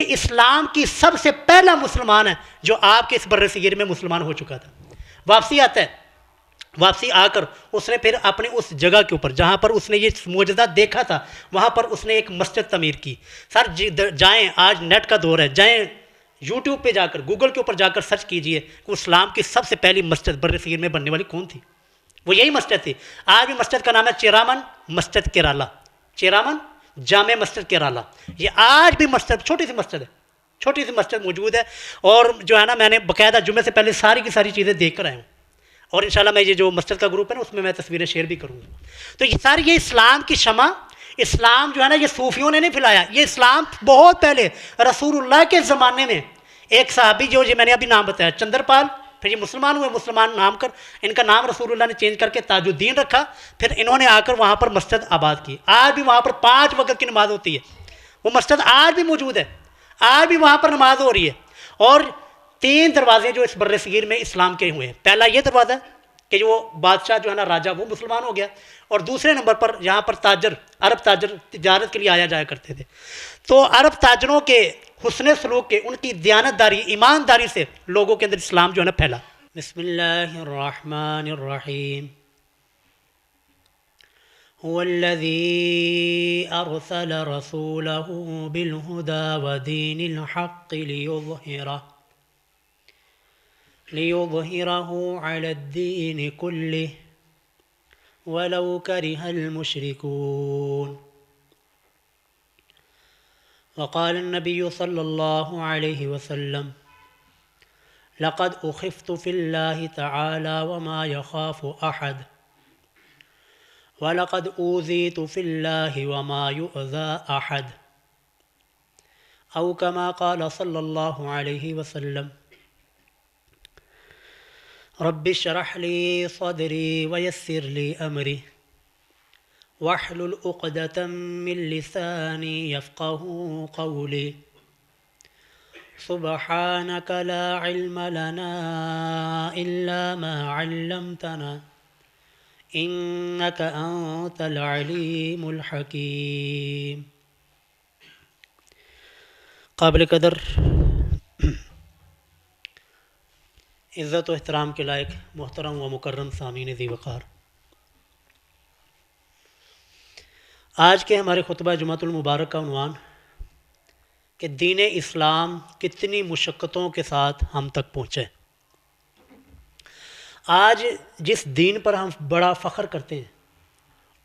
یہ اسلام کی سب سے پہلا مسلمان ہے جو آپ کے اس بر صغیر میں مسلمان ہو چکا تھا۔ واپسی آتا ہے، واپسی آ کر اس نے پھر اپنی اس جگہ کے اوپر جہاں پر اس نے یہ معجزہ دیکھا تھا وہاں پر اس نے ایک مسجد تعمیر کی۔ سر جائیں، آج نیٹ کا دور ہے، جائیں یوٹیوب پہ جا کر، گوگل کے اوپر جا کر سرچ کیجئے کہ اسلام کی سب سے پہلی مسجد بر صغیر میں بننے والی کون تھی؟ وہ یہی مسجد تھی۔ آج بھی مسجد کا نام ہے چیرامن مسجد کیرالا، چیرامن جامع مسجد کیرالا۔ یہ آج بھی مسجد، چھوٹی سی مسجد ہے، چھوٹی سی مسجد موجود ہے، اور جو ہے نا میں نے باقاعدہ جمعے سے پہلے ساری کی ساری چیزیں دیکھ کر آیا ہوں، اور انشاءاللہ میں یہ جو مسجد کا گروپ ہے نا اس میں میں تصویریں شیئر بھی کروں گا۔ تو یہ ساری یہ اسلام کی شمع، اسلام جو ہے نا یہ صوفیوں نے نہیں پھیلایا، یہ اسلام بہت پہلے رسول اللہ کے زمانے میں ایک صحابی جو میں نے ابھی نام بتایا چندر پال، پھر یہ مسلمان ہوئے، مسلمان نام کر ان کا نام رسول اللہ نے چینج کر کے تاج الدین رکھا، پھر انہوں نے آ کر وہاں پر مسجد آباد کی۔ آج بھی وہاں پر 5 وقت کی نماز ہوتی ہے، وہ مسجد آج بھی موجود ہے، آج بھی وہاں پر نماز ہو رہی ہے۔ اور 3 دروازے جو اس بر صغیر میں اسلام کے ہوئے ہیں، پہلا یہ دروازہ کہ جو بادشاہ جو ہے نا راجہ وہ مسلمان ہو گیا، اور دوسرے نمبر پر یہاں پر تاجر، عرب تاجر تجارت کے لیے آیا جایا کرتے تھے، تو عرب تاجروں کے حسن سلوک کے، ان کی دیانتداری، ایمانداری سے لوگوں کے اندر اسلام جو ہے نا پھیلا۔ بسم اللہ الرحمن الرحیم۔ هو الذي أرسل رسوله بالهدى ودين الحق ليظهره على الدين كله ولو كره المشركون۔ وقال النبي صلى الله عليه وسلم: لقد أخفت في الله تعالى وما يخاف أحد، وَلَقَدْ أُوذِيتُ فِي اللَّهِ وَمَا يُؤْذَى أَحَدٌ، أو كما قال صلى الله عليه وسلم: رب اشرح لي صدري ويسر لي أمري واحلل عقدة من لساني يفقه قولي سبحانك لا علم لنا إلا ما علمتنا إنك أنت العليم الحكيم۔ قابل قدر عزت و احترام کے لائق محترم و مکرم سامعین ذی وقار، آج کے ہمارے خطبہ جمعۃ المبارک کا عنوان کہ دین اسلام کتنی مشقتوں کے ساتھ ہم تک پہنچے۔ آج جس دین پر ہم بڑا فخر کرتے ہیں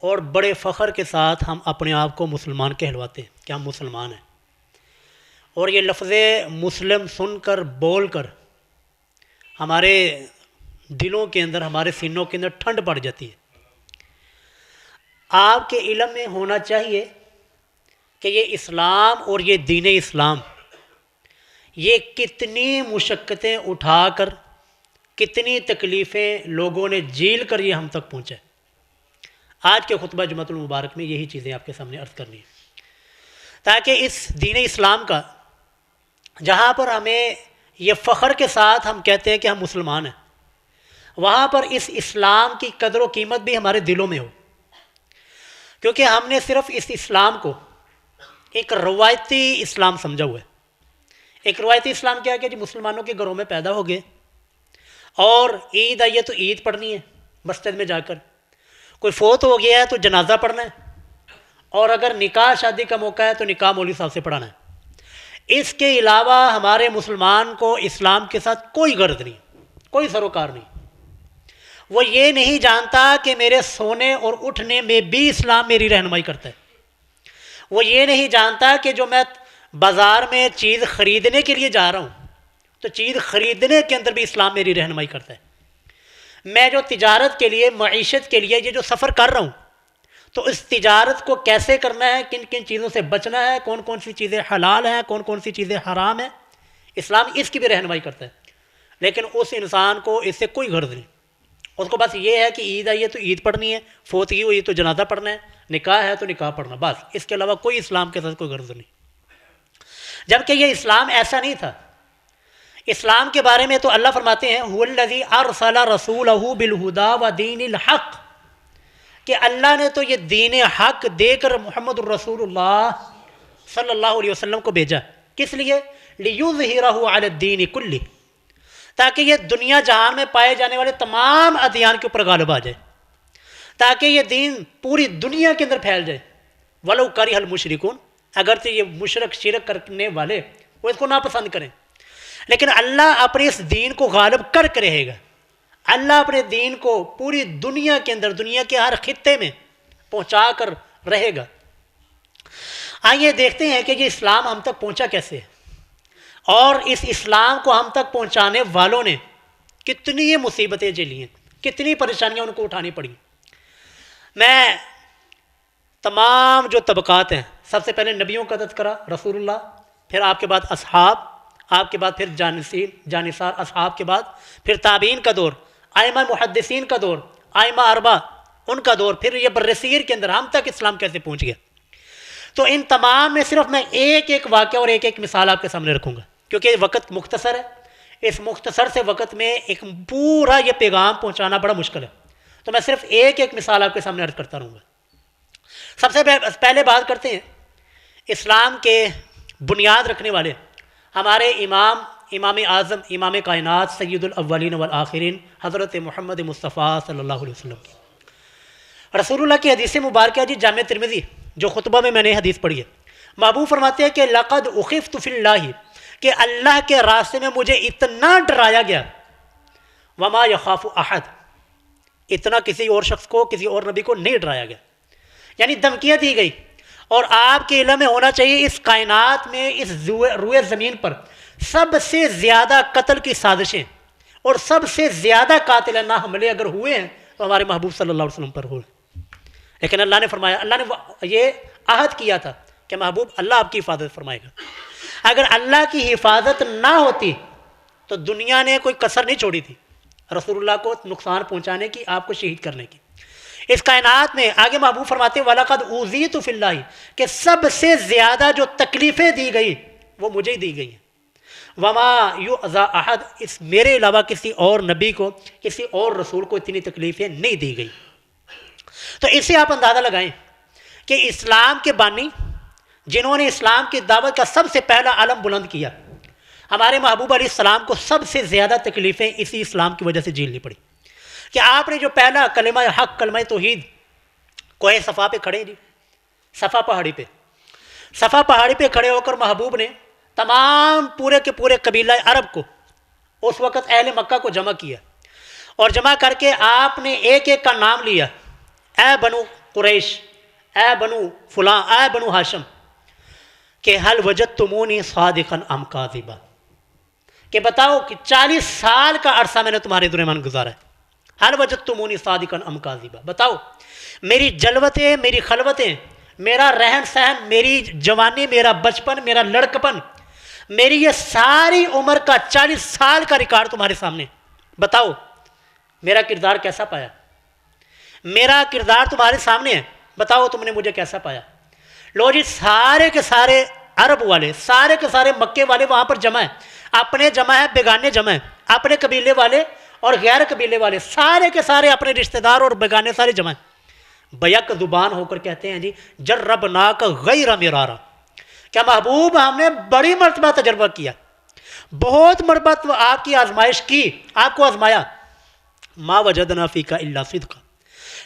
اور بڑے فخر کے ساتھ ہم اپنے آپ کو مسلمان کہلواتے ہیں کہ ہم مسلمان ہیں، اور یہ لفظ مسلم سن کر بول کر ہمارے دلوں کے اندر، ہمارے سینوں کے اندر ٹھنڈ پڑ جاتی ہے۔ آپ کے علم میں ہونا چاہیے کہ یہ اسلام اور یہ دین اسلام یہ کتنی مشقتیں اٹھا کر، کتنی تکلیفیں لوگوں نے جھیل کر یہ ہم تک پہنچے۔ آج کے خطبہ جمعۃ المبارک میں یہی چیزیں آپ کے سامنے عرض کرنی ہیں، تاکہ اس دین اسلام کا جہاں پر ہمیں یہ فخر کے ساتھ ہم کہتے ہیں کہ ہم مسلمان ہیں، وہاں پر اس اسلام کی قدر و قیمت بھی ہمارے دلوں میں ہو، کیونکہ ہم نے صرف اس اسلام کو ایک روایتی اسلام سمجھا ہوا ہے۔ ایک روایتی اسلام کیا ہے کہ جی مسلمانوں کے گھروں میں پیدا ہو گئے، اور عید آئی ہے تو عید پڑھنی ہے مسجد میں جا کر، کوئی فوت ہو گیا ہے تو جنازہ پڑھنا ہے، اور اگر نکاح شادی کا موقع ہے تو نکاح مولوی صاحب سے پڑھانا ہے۔ اس کے علاوہ ہمارے مسلمان کو اسلام کے ساتھ کوئی غرض نہیں، کوئی سروکار نہیں۔ وہ یہ نہیں جانتا کہ میرے سونے اور اٹھنے میں بھی اسلام میری رہنمائی کرتا ہے۔ وہ یہ نہیں جانتا کہ جو میں بازار میں چیز خریدنے کے لیے جا رہا ہوں تو چیز خریدنے کے اندر بھی اسلام میری رہنمائی کرتا ہے۔ میں جو تجارت کے لیے، معیشت کے لیے یہ جو سفر کر رہا ہوں تو اس تجارت کو کیسے کرنا ہے، کن کن چیزوں سے بچنا ہے، کون کون سی چیزیں حلال ہیں، کون کون سی چیزیں حرام ہیں، اسلام اس کی بھی رہنمائی کرتا ہے۔ لیکن اس انسان کو اس سے کوئی غرض نہیں، اس کو بس یہ ہے کہ عید آئی ہے تو عید پڑھنی ہے، فوتگی ہوئی تو جنازہ پڑھنا ہے، نکاح ہے تو نکاح پڑھنا، بس اس کے علاوہ کوئی اسلام کے ساتھ کوئی غرض نہیں۔ جبکہ یہ اسلام ایسا نہیں تھا۔ اسلام کے بارے میں تو اللہ فرماتے ہیں هو الذی ارسل رسولہ بالہدی ودین الحق، کہ اللہ نے تو یہ دین حق دے کر محمد الرسول اللہ صلی اللہ علیہ وسلم کو بھیجا۔ کس لیے؟ لِيُظْهِرَهُ عَلَى الدِّينِ كُلِّهِ، تاکہ یہ دنیا جہان میں پائے جانے والے تمام ادیان کے اوپر غالب آ جائے، تاکہ یہ دین پوری دنیا کے اندر پھیل جائے۔ وَلَوْ كَرِهَ الْمُشْرِكُونَ، اگرچہ یہ مشرک شرک کرنے والے وہ اس کو ناپسند کریں، لیکن اللہ اپنے اس دین کو غالب کر کے رہے گا۔ اللہ اپنے دین کو پوری دنیا کے اندر، دنیا کے ہر خطے میں پہنچا کر رہے گا۔ آئیے دیکھتے ہیں کہ یہ اسلام ہم تک پہنچا کیسے ہے، اور اس اسلام کو ہم تک پہنچانے والوں نے کتنی مصیبتیں جھیلی ہیں، کتنی پریشانیاں ان کو اٹھانی پڑی۔ میں تمام جو طبقات ہیں، سب سے پہلے نبیوں کا تذکرہ، رسول اللہ، پھر آپ کے بعد اصحاب، آپ کے بعد پھر جانثار اصحاب کے بعد پھر تابعین کا دور، ائمہ محدثین کا دور، ائمہ اربعہ ان کا دور، پھر یہ برصغیر کے اندر ہم تک اسلام کیسے پہنچ گیا۔ تو ان تمام میں صرف میں ایک ایک واقعہ اور ایک ایک مثال آپ کے سامنے رکھوں گا، کیونکہ وقت مختصر ہے۔ اس مختصر سے وقت میں ایک پورا یہ پیغام پہنچانا بڑا مشکل ہے، تو میں صرف ایک ایک مثال آپ کے سامنے عرض کرتا رہوں گا۔ سب سے پہلے بات کرتے ہیں اسلام کے بنیاد رکھنے والے ہمارے امام اعظم، امام کائنات، سید الاولین والآخرین، حضرت محمد مصطفیٰ صلی اللہ علیہ وسلم کی۔ رسول اللہ کی حدیث مبارکہ جی جامع ترمذی جو خطبہ میں نے حدیث پڑھی ہے، محبوب فرماتے ہیں کہ لقد اخفت فی اللہ، کہ اللہ کے راستے میں مجھے اتنا ڈرایا گیا، وما یخاف احد، اتنا کسی اور شخص کو، کسی اور نبی کو نہیں ڈرایا گیا، یعنی دھمکیاں دی گئی۔ اور آپ کے علم میں ہونا چاہیے اس کائنات میں، اس روئے زمین پر سب سے زیادہ قتل کی سازشیں اور سب سے زیادہ قاتلانہ حملے اگر ہوئے ہیں تو ہمارے محبوب صلی اللہ علیہ وسلم پر ہوئے، لیکن اللہ نے فرمایا، اللہ نے یہ عہد کیا تھا کہ محبوب اللہ آپ کی حفاظت فرمائے گا۔ اگر اللہ کی حفاظت نہ ہوتی تو دنیا نے کوئی کسر نہیں چھوڑی تھی رسول اللہ کو نقصان پہنچانے کی، آپ کو شہید کرنے کی۔ اس کائنات میں آگے محبوب فرماتے ہیں وَلَقَدْ أُوذِيتُ فِي اللَّهِ، کہ سب سے زیادہ جو تکلیفیں دی گئی وہ مجھے ہی دی گئی ہیں۔ وَمَا يُؤْذَى أَحَدٌ، اس میرے علاوہ کسی اور نبی کو، کسی اور رسول کو اتنی تکلیفیں نہیں دی گئی۔ تو اس سے آپ اندازہ لگائیں کہ اسلام کے بانی، جنہوں نے اسلام کی دعوت کا سب سے پہلا علم بلند کیا، ہمارے محبوب علیہ السلام کو سب سے زیادہ تکلیفیں اسی اسلام کی وجہ سے جھیلنی پڑی کہ آپ نے جو پہلا کلمہ حق، کلمہ توحید، کوہ صفا پہ کھڑے جی، صفا پہاڑی پہ کھڑے ہو کر محبوب نے تمام پورے کے پورے قبیلہ عرب کو، اس وقت اہل مکہ کو جمع کیا، اور جمع کر کے آپ نے ایک ایک کا نام لیا، اے بنو قریش، اے بنو فلاں، اے بنو ہاشم، کہ حل وجدتمونی صادقا ام کاذبا، کہ بتاؤ کہ 40 سال کا عرصہ میں نے تمہارے درمیان گزارا ہے، حل وجدتمونی صادقا ام کاذبا، بتاؤ میری جلوتیں، میری خلوتیں، میرا رہن سہن، میری جوانی، میرا بچپن، میرا لڑکپن، میری یہ ساری عمر کا 40 سال کا ریکارڈ تمہارے سامنے، بتاؤ میرا کردار کیسا پایا، میرا کردار تمہارے سامنے ہے، بتاؤ تم نے مجھے کیسا پایا۔ لو جی، سارے کے سارے عرب والے، سارے کے سارے مکے والے وہاں پر جمع ہیں، اپنے جمع ہیں، بیگانے جمع ہیں، اپنے قبیلے والے اور غیر قبیلے والے، سارے کے سارے اپنے رشتہ دار اور بیگانے سارے جمع ہیں، بیک زبان ہو کر کہتے ہیں جی جربناک غیر مرارا، کیا محبوب ہم نے بڑی مرتبہ تجربہ کیا، بہت مرتبہ آپ کی آزمائش کی، آپ کو آزمایا، ما وجدنا فیک الا صدقا،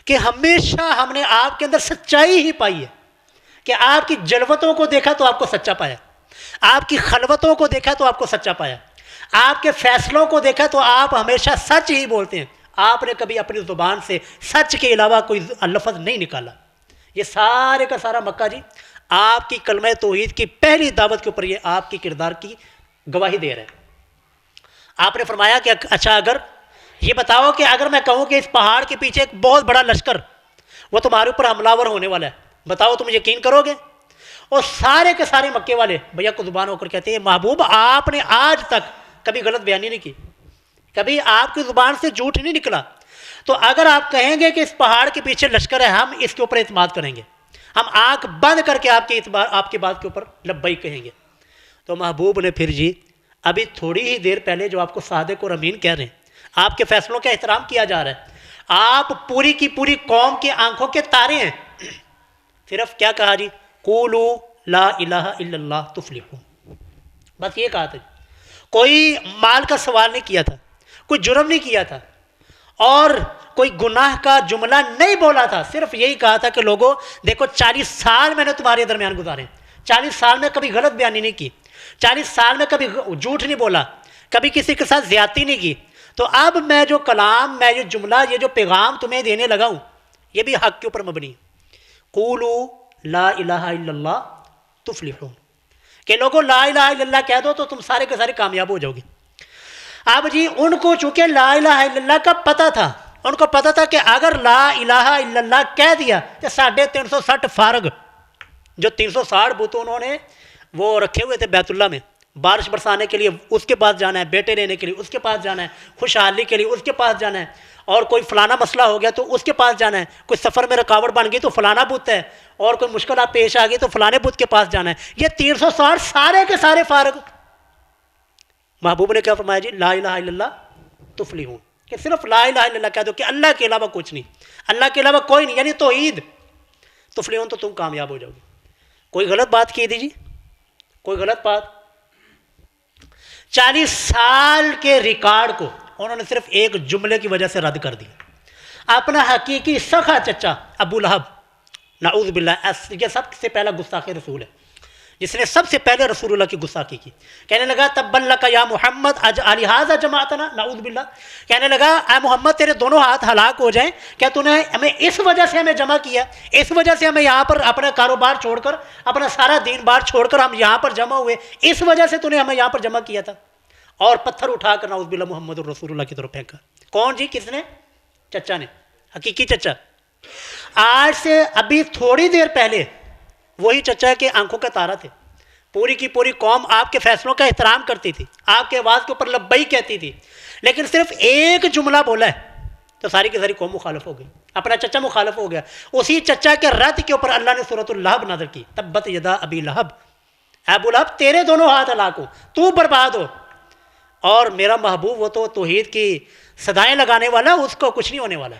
کہ ہمیشہ ہم نے آپ کے اندر سچائی ہی پائی ہے، کہ آپ کی جلوتوں کو دیکھا تو آپ کو سچا پایا، آپ کی خلوتوں کو دیکھا تو آپ کو سچا پایا، آپ کے فیصلوں کو دیکھا تو آپ ہمیشہ سچ ہی بولتے ہیں، آپ نے کبھی اپنی زبان سے سچ کے علاوہ کوئی لفظ نہیں نکالا۔ یہ سارے کا سارا مکہ جی آپ کی کلمہ توحید کی پہلی دعوت کے اوپر یہ آپ کی کردار کی گواہی دے رہے ہیں۔ آپ نے فرمایا کہ اچھا اگر یہ بتاؤ کہ اگر میں کہوں کہ اس پہاڑ کے پیچھے ایک بہت بڑا لشکر وہ تمہارے اوپر حملہ آور ہونے والا ہے، بتاؤ تم یقین کرو گے؟ اور سارے کے سارے مکے والے بھیا کو زبان ہو کر کہتے ہیں محبوب آپ نے آج تک کبھی غلط بیانی نہیں کی، کبھی آپ کی زبان سے جھوٹ نہیں نکلا، تو اگر آپ کہیں گے کہ اس پہاڑ کے پیچھے لشکر ہے، ہم اس کے اوپر اعتماد کریں گے، ہم آنکھ بند کر کے آپ کی بات کے اوپر لبیک کہیں گے۔ تو محبوب نے پھر جی ابھی تھوڑی ہی دیر پہلے جو آپ کو صادق اور امین کہہ رہے ہیں، آپ کے فیصلوں کا احترام کیا جا رہا ہے، آپ پوری کی پوری قوم کی آنکھوں کے تارے ہیں، صرف کیا کہا جی قولوا لا الہ الا اللہ تفلحون، بس یہ کہا تھا، کوئی مال کا سوال نہیں کیا تھا، کوئی جرم نہیں کیا تھا، اور کوئی گناہ کا جملہ نہیں بولا تھا، صرف یہی کہا تھا کہ لوگوں دیکھو 40 سال میں نے تمہارے درمیان گزارے، 40 سال میں کبھی غلط بیانی نہیں کی، 40 سال میں کبھی جھوٹ نہیں بولا، کبھی کسی کے ساتھ زیادتی نہیں کی، تو اب میں جو کلام، میں جو جملہ، یہ جو پیغام تمہیں دینے لگا ہوں، یہ بھی حق کے اوپر مبنی ہے۔ قولوا لا الہ الا اللہ تفلحون، کہ لوگوں لا الہ الا اللہ کہہ دو تو تم سارے کے سارے کامیاب ہو جاؤ گے۔ اب جی ان کو چونکہ لا الہ الا اللہ کا پتہ تھا، ان کو پتہ تھا کہ اگر لا الہ الا اللہ کہہ دیا تو 360 فارغ، جو 360 بت انہوں نے وہ رکھے ہوئے تھے بیت اللہ میں، بارش برسانے کے لیے اس کے پاس جانا ہے، بیٹے لینے کے لیے اس کے پاس جانا ہے، خوشحالی کے لیے اس کے پاس جانا ہے، اور کوئی فلانا مسئلہ ہو گیا تو اس کے پاس جانا ہے، کوئی سفر میں رکاوٹ بن گئی تو فلانا بت ہے، اور کوئی مشکلات پیش آ گئی تو فلانے بت کے پاس جانا ہے۔ یہ 360 سارے کے سارے فارغ۔ محبوب نے کیا فرمایا جی؟ لا الہ الا اللہ تفلحون، کہ صرف لا الہ الا اللہ کہہ دو کہ اللہ کے علاوہ کچھ نہیں، اللہ کے علاوہ کوئی نہیں، یعنی توحید، تفلحون تو تم کامیاب ہو جاؤ گے۔ کوئی غلط بات کی تھی جی؟ کوئی غلط بات؟ 40 سال کے ریکارڈ کو انہوں نے صرف ایک جملے کی وجہ سے رد کر دیا۔ اپنا حقیقی سخا چچا ابو لہب، نعوذ باللہ، یہ سب سے پہلا گستاخ رسول ہے، جس نے سب سے پہلے رسول اللہ کی گستاخی کی۔ کہنے لگا تبا لک یا محمد الہذا جماعتنا، نعوذ باللہ، کہنے لگا اے محمد تیرے دونوں ہاتھ ہلاک ہو جائیں، کیا تو نے ہمیں اس وجہ سے ہمیں جمع کیا، اس وجہ سے ہمیں یہاں پر اپنا کاروبار چھوڑ کر، اپنا سارا دین بار چھوڑ کر ہم یہاں پر جمع ہوئے، اس وجہ سے تو نے ہمیں یہاں پر جمع کیا تھا؟ اور پتھر اٹھا کر نعوذ باللہ محمد الرسول اللہ کی طرف پھینکا۔ کون جی؟ کس نے؟ چچا نے، حقیقی چچا۔ آج سے ابھی تھوڑی دیر پہلے وہی چچا کے آنکھوں کا تارا تھے، پوری کی پوری قوم آپ کے فیصلوں کا احترام کرتی تھی، آپ کے آواز کے اوپر لبئی کہتی تھی، لیکن صرف ایک جملہ بولا ہے تو ساری کی ساری قوم مخالف ہو گئی، اپنا چچا مخالف ہو گیا۔ اسی چچا کے رد کے اوپر اللہ نے سورۃ اللہب نازل کی، تبت یدا ابی لہب، اے ابو لہب تیرے دونوں ہاتھ ہلاک ہو، تو برباد ہو، اور میرا محبوب وہ تو توحید کی صدائیں لگانے والا، اس کو کچھ نہیں ہونے والا۔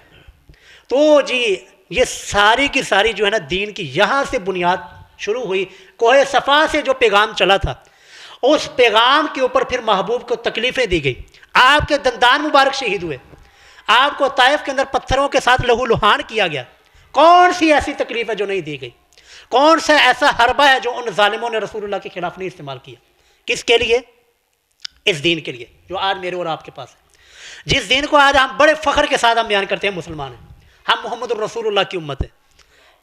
تو جی یہ ساری کی ساری جو ہے نا دین کی یہاں سے بنیاد شروع ہوئی، کوہ صفا سے جو پیغام چلا تھا، اس پیغام کے اوپر پھر محبوب کو تکلیفیں دی گئی، آپ کے دندان مبارک شہید ہوئے، آپ کو طائف کے اندر پتھروں کے ساتھ لہو لہان کیا گیا۔ کون سی ایسی تکلیف ہے جو نہیں دی گئی؟ کون سا ایسا حربہ ہے جو ان ظالموں نے رسول اللہ کے خلاف نہیں استعمال کیا؟ کس کے لیے؟ اس دین کے لیے جو آج میرے اور آپ کے پاس ہے، جس دین کو آج ہم بڑے فخر کے ساتھ ہم بیان کرتے ہیں مسلمان ہیں، ہم محمد الرسول اللہ کی امت ہے۔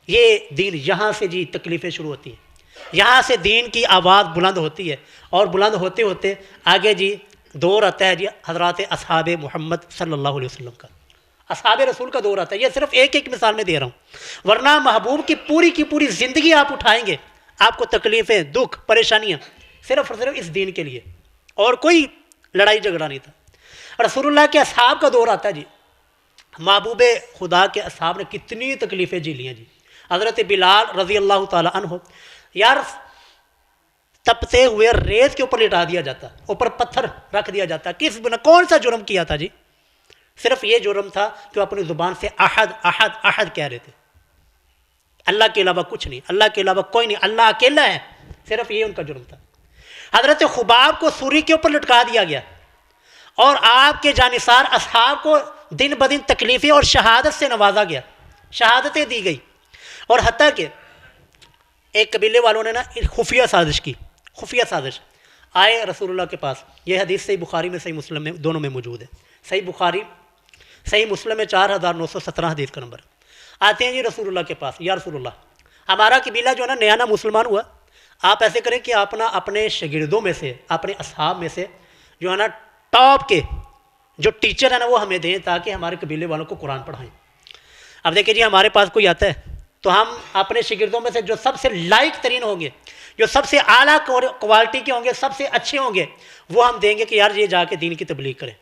یہ دین یہاں سے جی تکلیفیں شروع ہوتی ہیں، یہاں سے دین کی آواز بلند ہوتی ہے، اور بلند ہوتے ہوتے آگے جی دور آتا ہے جی حضرات اصحاب محمد صلی اللہ علیہ وسلم کا، اصحاب رسول کا دور آتا ہے۔ یہ صرف ایک ایک مثال میں دے رہا ہوں، ورنہ محبوب کی پوری زندگی آپ اٹھائیں گے، آپ کو تکلیفیں، دکھ، پریشانیاں صرف اور صرف اس دین کے لیے، اور کوئی لڑائی جھگڑا نہیں تھا۔ رسول اللہ کے اصحاب کا دور آتا ہے جی، محبوب خدا کے اصحاب نے کتنی تکلیفیں جی لیں جی۔ حضرت بلال رضی اللہ تعالی عنہ، یار تپتے ہوئے ریت کے اوپر لٹا دیا جاتا، اوپر پتھر رکھ دیا جاتا، کس بنا، کون سا جرم کیا تھا جی؟ صرف یہ جرم تھا کہ وہ اپنی زبان سے احد احد احد کہہ رہے تھے، اللہ کے علاوہ کچھ نہیں، اللہ کے علاوہ کوئی نہیں، اللہ اکیلا ہے، صرف یہ ان کا جرم تھا۔ حضرت خباب کو سوری کے اوپر لٹکا دیا گیا، اور آپ کے جانثار اصحاب کو دن بدن تکلیفیں اور شہادت سے نوازا گیا، شہادتیں دی گئی، اور حتیٰ کہ ایک قبیلے والوں نے نا خفیہ سازش کی، خفیہ سازش، آئے رسول اللہ کے پاس، یہ حدیث صحیح بخاری میں صحیح مسلم میں دونوں میں موجود ہے، صحیح بخاری صحیح مسلم میں 4917 حدیث کا نمبر، آتے ہیں جی رسول اللہ کے پاس، یا رسول اللہ ہمارا قبیلہ جو ہے نا نیا نا مسلمان ہوا، آپ ایسے کریں کہ آپ نا اپنے شاگردوں میں سے، اپنے اصحاب میں سے جو ہے نا ٹاپ کے جو ٹیچر ہیں نا وہ ہمیں دیں، تاکہ ہمارے قبیلے والوں کو قرآن پڑھائیں۔ اب دیکھیں جی ہمارے پاس کوئی آتا ہے تو ہم اپنے شاگردوں میں سے جو سب سے لائق ترین ہوں گے، جو سب سے اعلیٰ کوالٹی کے ہوں گے، سب سے اچھے ہوں گے، وہ ہم دیں گے کہ یار یہ جا کے دین کی تبلیغ کریں۔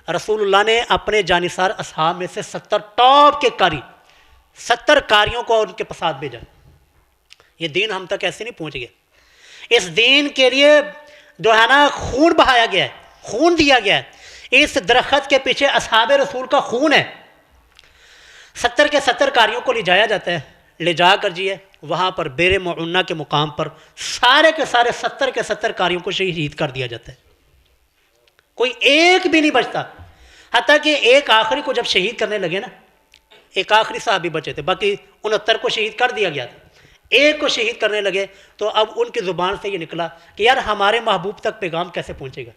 رسول اللہ نے اپنے جانثار اصحاب میں سے 70 ٹاپ کے قاری، 70 قاریوں کو ان کے پسات بھیجا۔ یہ دین ہم تک ایسے نہیں پہنچ گیا، اس دین کے لیے جو ہے نا خون بہایا گیا ہے، خون دیا گیا ہے، اس درخت کے پیچھے اصحاب رسول کا خون ہے۔ 70 کے 70 قاریوں کو لے جایا جاتا ہے، لے جا کر جی ہے وہاں پر بیر معونہ کے مقام پر سارے کے سارے 70 کے 70 قاریوں کو شہید کر دیا جاتا ہے، کوئی ایک بھی نہیں بچتا، حتیٰ کہ ایک آخری کو جب شہید کرنے لگے نا، ایک آخری صحابی بچے تھے، باقی 69 کو شہید کر دیا گیا تھا، ایک کو شہید کرنے لگے تو اب ان کی زبان سے یہ نکلا کہ یار ہمارے محبوب تک پیغام کیسے پہنچے گا؟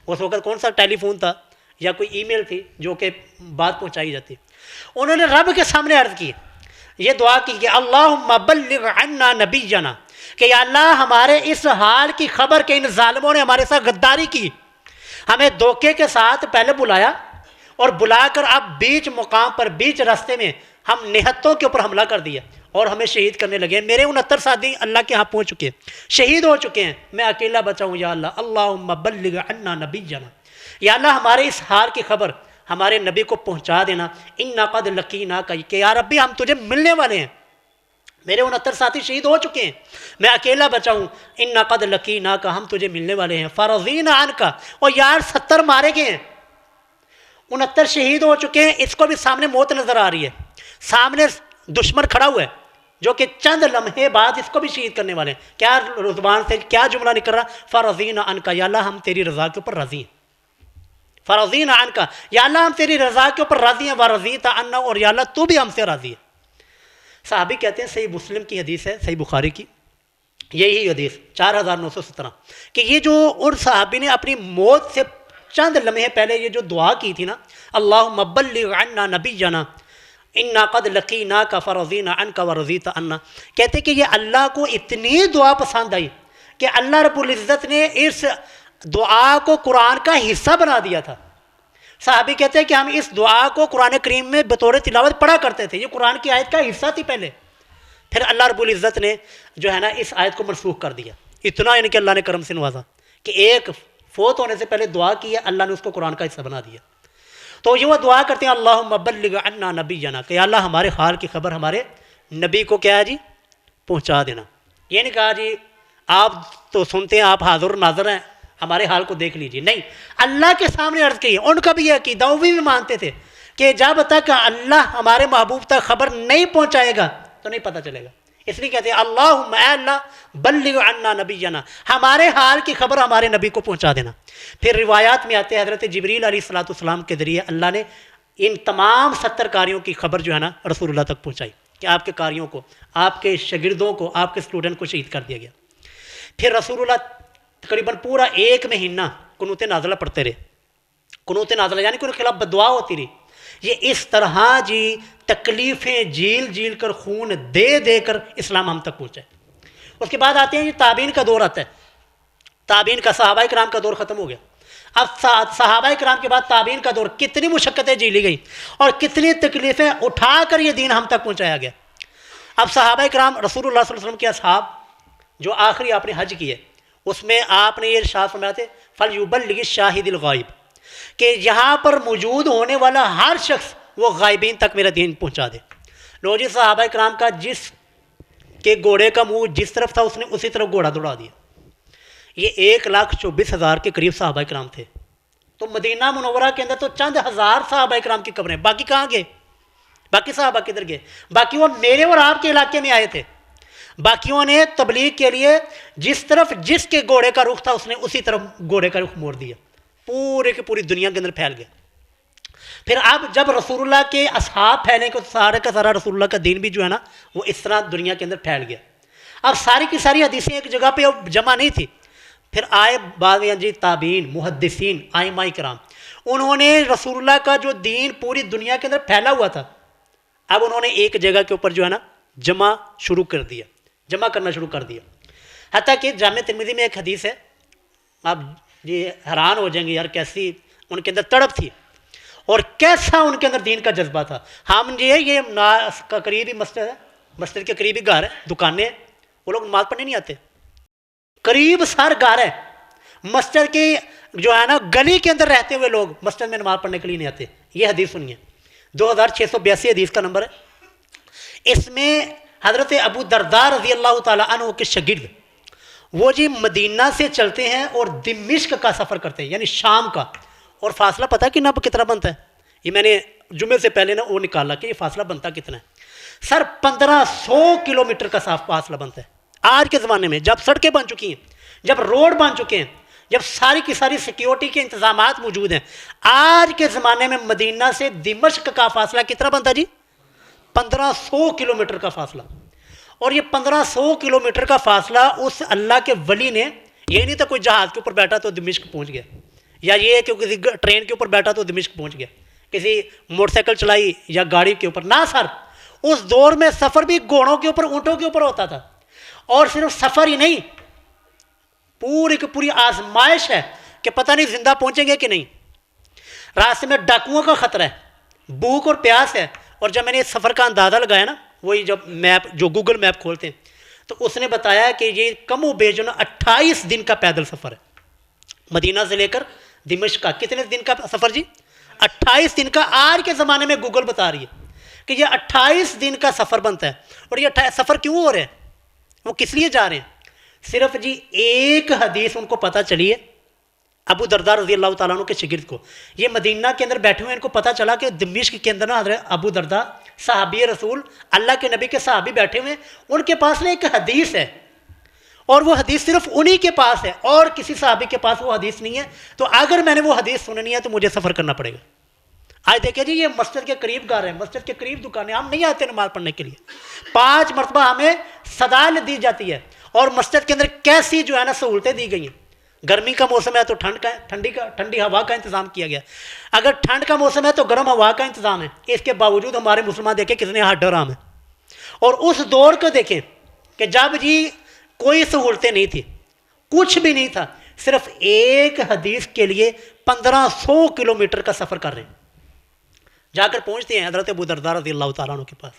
اس وقت کون سا ٹیلی فون تھا یا کوئی ای میل تھی جو کہ بات پہنچائی جاتی؟ انہوں نے رب کے سامنے عرض کی، یہ دعا کی کہ اللہم بلغ عنا نبینا، کہ یا اللہ ہمارے اس حال کی خبر کہ ان ظالموں نے ہمارے ساتھ غداری کی، ہمیں دھوکے کے ساتھ پہلے بلایا اور بلا کر اب بیچ مقام پر بیچ راستے میں ہم نہتوں کے اوپر حملہ کر دیا اور ہمیں شہید کرنے لگے، میرے 69 ساتھی اللہ کے ہاں پہنچ چکے ہیں، شہید ہو چکے ہیں، میں اکیلا بچا ہوں، یا اللہ اللہم بلغ عنا نبینا، یا اللہ ہمارے اس حال کی خبر ہمارے نبی کو پہنچا دینا، انا قد لقینا، کہ یا ربی ہم تجھے ملنے والے ہیں، میرے 69 ساتھی شہید ہو چکے ہیں، میں اکیلا بچا ہوں، انا قد لقینا کا ہم تجھے ملنے والے ہیں، فرضینا عنکا، اور یار 70 مارے گئے ہیں، 69 شہید ہو چکے ہیں، اس کو بھی سامنے موت نظر آ رہی ہے، سامنے دشمن کھڑا ہوا ہے جو کہ چند لمحے بعد اس کو بھی شہید کرنے والے ہیں، کیا زبان سے کیا جملہ نکل رہا؟ فرضینا عنکا، یا اللہ ہم تیری رضا کے اوپر راضی ہیں، فرضینا عنکا، یا اللہ ہم تیری رضا کے اوپر راضی ہیں، ورضیت عنا، اور یا اللہ تو بھی ہم سے راضی ہے۔ صحابی کہتے ہیں، صحیح مسلم کی حدیث ہے، صحیح بخاری کی یہی حدیث 4917، کہ یہ جو ان صحابی نے اپنی موت سے چند لمحے پہلے یہ جو دعا کی تھی نا، اللہم بلغ عنا نبینا انا قد لقیناک فرضینا عنک ورضیت عنا، کہتے کہ یہ اللہ کو اتنی دعا پسند آئی کہ اللہ رب العزت نے اس دعا کو قرآن کا حصہ بنا دیا تھا۔ صحابی کہتے ہیں کہ ہم اس دعا کو قرآن کریم میں بطور تلاوت پڑھا کرتے تھے، یہ قرآن کی آیت کا حصہ تھی پہلے، پھر اللہ رب العزت نے جو ہے نا اس آیت کو منسوخ کر دیا، اتنا یعنی کہ اللہ نے کرم سے نوازا کہ ایک فوت ہونے سے پہلے دعا کی ہے، اللہ نے اس کو قرآن کا حصہ بنا دیا۔ تو یہ وہ دعا کرتے ہیں اللہم بلغ عنا نبینا، کہ یا اللہ ہمارے حال کی خبر ہمارے نبی کو کیا ہے جی پہنچا دینا۔ یہ نہیں کہا جی آپ تو سنتے ہیں، آپ حاضر ناظر ہیں، ہمارے حال کو دیکھ لیجیے، نہیں، اللہ کے سامنے عرض کی، ان کا بھی یہ عقیدہ، وہ بھی مانتے تھے کہ جب تک اللہ ہمارے محبوب تک خبر نہیں پہنچائے گا تو نہیں پتہ چلے گا، اس لیے کہتے ہیں اللہم اے اللہ بلغ عنا نبینا، ہمارے حال کی خبر ہمارے نبی کو پہنچا دینا۔ پھر روایات میں آتے ہیں حضرت جبریل علیہ السلام کے ذریعے اللہ نے ان تمام 70 کاریوں کی خبر جو ہے نا رسول اللہ تک پہنچائی کہ آپ کے کاریوں کو، آپ کے شاگردوں کو، آپ کے اسٹوڈنٹ کو شہید کر دیا گیا۔ پھر رسول اللہ تقریباً پورا 1 مہینہ قنوت نازلہ پڑھتے رہے، قنوت نازلہ یعنی کہ ان کے خلاف بددعا ہوتی رہی، یہ اس طرح جی تکلیفیں جھیل جھیل کر، خون دے دے کر اسلام ہم تک پہنچا ہے۔ اس کے بعد آتے ہیں یہ تابعین کا دور آتا ہے، تابعین کا، صحابہ کرام کا دور ختم ہو گیا، اب صحابہ کرام کے بعد تابعین کا دور، کتنی مشقتیں جھیلی گئیں اور کتنی تکلیفیں اٹھا کر یہ دین ہم تک پہنچایا گیا۔ اب صحابہ کرام رسول اللہ صلی اللہ علیہ وسلم کے اصحاب جو آخری آپ نے حج کی ہے، اس میں آپ نے یہ ارشاد فرمایا تھے فَلْيُبَلِّغِ الشَّاهِدِ الْغَائِبِ، کہ یہاں پر موجود ہونے والا ہر شخص وہ غائبین تک میرا دین پہنچا دے۔ لو جی صحابہ کرام کا جس کے گھوڑے کا منہ جس طرف تھا اس نے اسی طرف گھوڑا دوڑا دیا۔ یہ 1,24,000 کے قریب صحابہ کرام تھے، تو مدینہ منورہ کے اندر تو چند ہزار صحابہ کرام کی قبریں، باقی کہاں گئے؟ باقی صحابہ کدھر گئے؟ باقی وہ میرے اور آپ کے علاقے میں آئے تھے، باقیوں نے تبلیغ کے لیے جس طرف جس کے گھوڑے کا رخ تھا اس نے اسی طرف گھوڑے کا رخ موڑ دیا، پورے کی پوری دنیا کے اندر پھیل گیا۔ پھر اب جب رسول اللہ کے اصحاب پھیلے کو سارے کا سارا رسول اللہ کا دین بھی جو ہے نا وہ اس طرح دنیا کے اندر پھیل گیا۔ اب ساری کی ساری حدیثیں ایک جگہ پہ جمع نہیں تھی، پھر آئے بعض جی تابعین، محدثین، ائمہ کرام، انہوں نے رسول اللہ کا جو دین پوری دنیا کے اندر پھیلا ہوا تھا اب انہوں نے ایک جگہ کے اوپر جو ہے نا جمع شروع کر دیا، جمع کرنا شروع کر دیا۔ حتیٰ کہ جامع ترمذی میں ایک حدیث ہے، آپ یہ حیران ہو جائیں گے یار کیسی ان کے اندر تڑپ تھی اور کیسا ان کے اندر دین کا جذبہ تھا۔ ہم یہ کا قریبی مسجد ہے، مسجد کے قریبی گھر ہے، دکانیں ہیں، وہ لوگ نماز پڑھنے نہیں آتے، قریب سر گھر ہے، مسجد کی جو ہے نا گلی کے اندر رہتے ہوئے لوگ مسجد میں نماز پڑھنے کے لیے نہیں آتے۔ یہ حدیث سنیے، 2682 حدیث کا نمبر ہے۔ اس میں حضرت ابو درداء رضی اللہ تعالیٰ عنہ کے شاگرد وہ جی مدینہ سے چلتے ہیں اور دمشق کا سفر کرتے ہیں، یعنی شام کا، اور فاصلہ پتہ ہے کتنا بنتا ہے؟ یہ میں نے جمعے سے پہلے نا وہ نکالا کہ یہ فاصلہ بنتا کتنا ہے۔ سر 1500 کلومیٹر کا صاف فاصلہ بنتا ہے آج کے زمانے میں، جب سڑکیں بن چکی ہیں، جب روڈ بن چکے ہیں، جب ساری کی ساری سیکیورٹی کے انتظامات موجود ہیں، آج کے زمانے میں مدینہ سے دمشق کا فاصلہ کتنا بنتا جی؟ 1500 کلومیٹر کا فاصلہ۔ اور یہ 1500 کلومیٹر کا فاصلہ اس اللہ کے ولی نے، یہ نہیں تھا کوئی جہاز کے اوپر بیٹھا تو دمشق پہنچ گیا، یا یہ کہ کسی ٹرین کے اوپر بیٹھا تو دمشق پہنچ گیا، کسی موٹر سائیکل چلائی یا گاڑی کے اوپر، نہ سر، اس دور میں سفر بھی گھوڑوں کے اوپر، اونٹوں کے اوپر ہوتا تھا۔ اور صرف سفر ہی نہیں، پوری کی پوری آزمائش ہے کہ پتہ نہیں زندہ پہنچیں گے کہ نہیں، راستے میں ڈاکوؤں کا خطرہ ہے، بھوک اور پیاس ہے۔ اور جب میں نے اس سفر کا اندازہ لگایا نا، وہی جب میپ، جو گوگل میپ کھولتے ہیں، تو اس نے بتایا کہ یہ کم و بیش 28 دن کا پیدل سفر ہے مدینہ سے لے کر دمشق کا۔ کتنے دن کا سفر جی؟ 28 دن کا۔ آج کے زمانے میں گوگل بتا رہی ہے کہ یہ 28 دن کا سفر بنتا ہے۔ اور یہ سفر کیوں ہو رہے ہیں، وہ کس لیے جا رہے ہیں؟ صرف جی ایک حدیث ان کو پتہ چلی ہے، ابو درداء رضی اللہ تعالیٰ عنہ کے شاگرد کو، یہ مدینہ کے اندر بیٹھے ہوئے، ان کو پتہ چلا کہ دمشق کے اندر نا حضرت ابو درداء صحابی رسول اللہ کے نبی کے صحابی بیٹھے ہوئے ہیں، ان کے پاس نا ایک حدیث ہے، اور وہ حدیث صرف انہی کے پاس ہے، اور کسی صحابی کے پاس وہ حدیث نہیں ہے۔ تو اگر میں نے وہ حدیث سننی ہے تو مجھے سفر کرنا پڑے گا۔ آج دیکھیں جی، یہ مسجد کے قریب گھر ہے، مسجد کے قریب دکانیں، ہم نہیں آتے نماز پڑھنے کے لیے، 5 مرتبہ ہمیں صدا دی جاتی ہے، اور مسجد کے اندر کیسی جو ہے نا سہولتیں دی گئی ہیں۔ گرمی کا موسم ہے تو ٹھنڈی ہوا کا انتظام کیا گیا، اگر ٹھنڈ کا موسم ہے تو گرم ہوا کا انتظام ہے۔ اس کے باوجود ہمارے مسلمان دیکھیں کتنے ہڈ آرام ہیں۔ اور اس دور کو دیکھیں کہ جب جی کوئی سہولتیں نہیں تھی، کچھ بھی نہیں تھا، صرف ایک حدیث کے لیے 1500 کلومیٹر کا سفر کر رہے ہیں۔ جا کر پہنچتے ہیں حضرت ابو درداء رضی اللہ تعالیٰ عنہ کے پاس،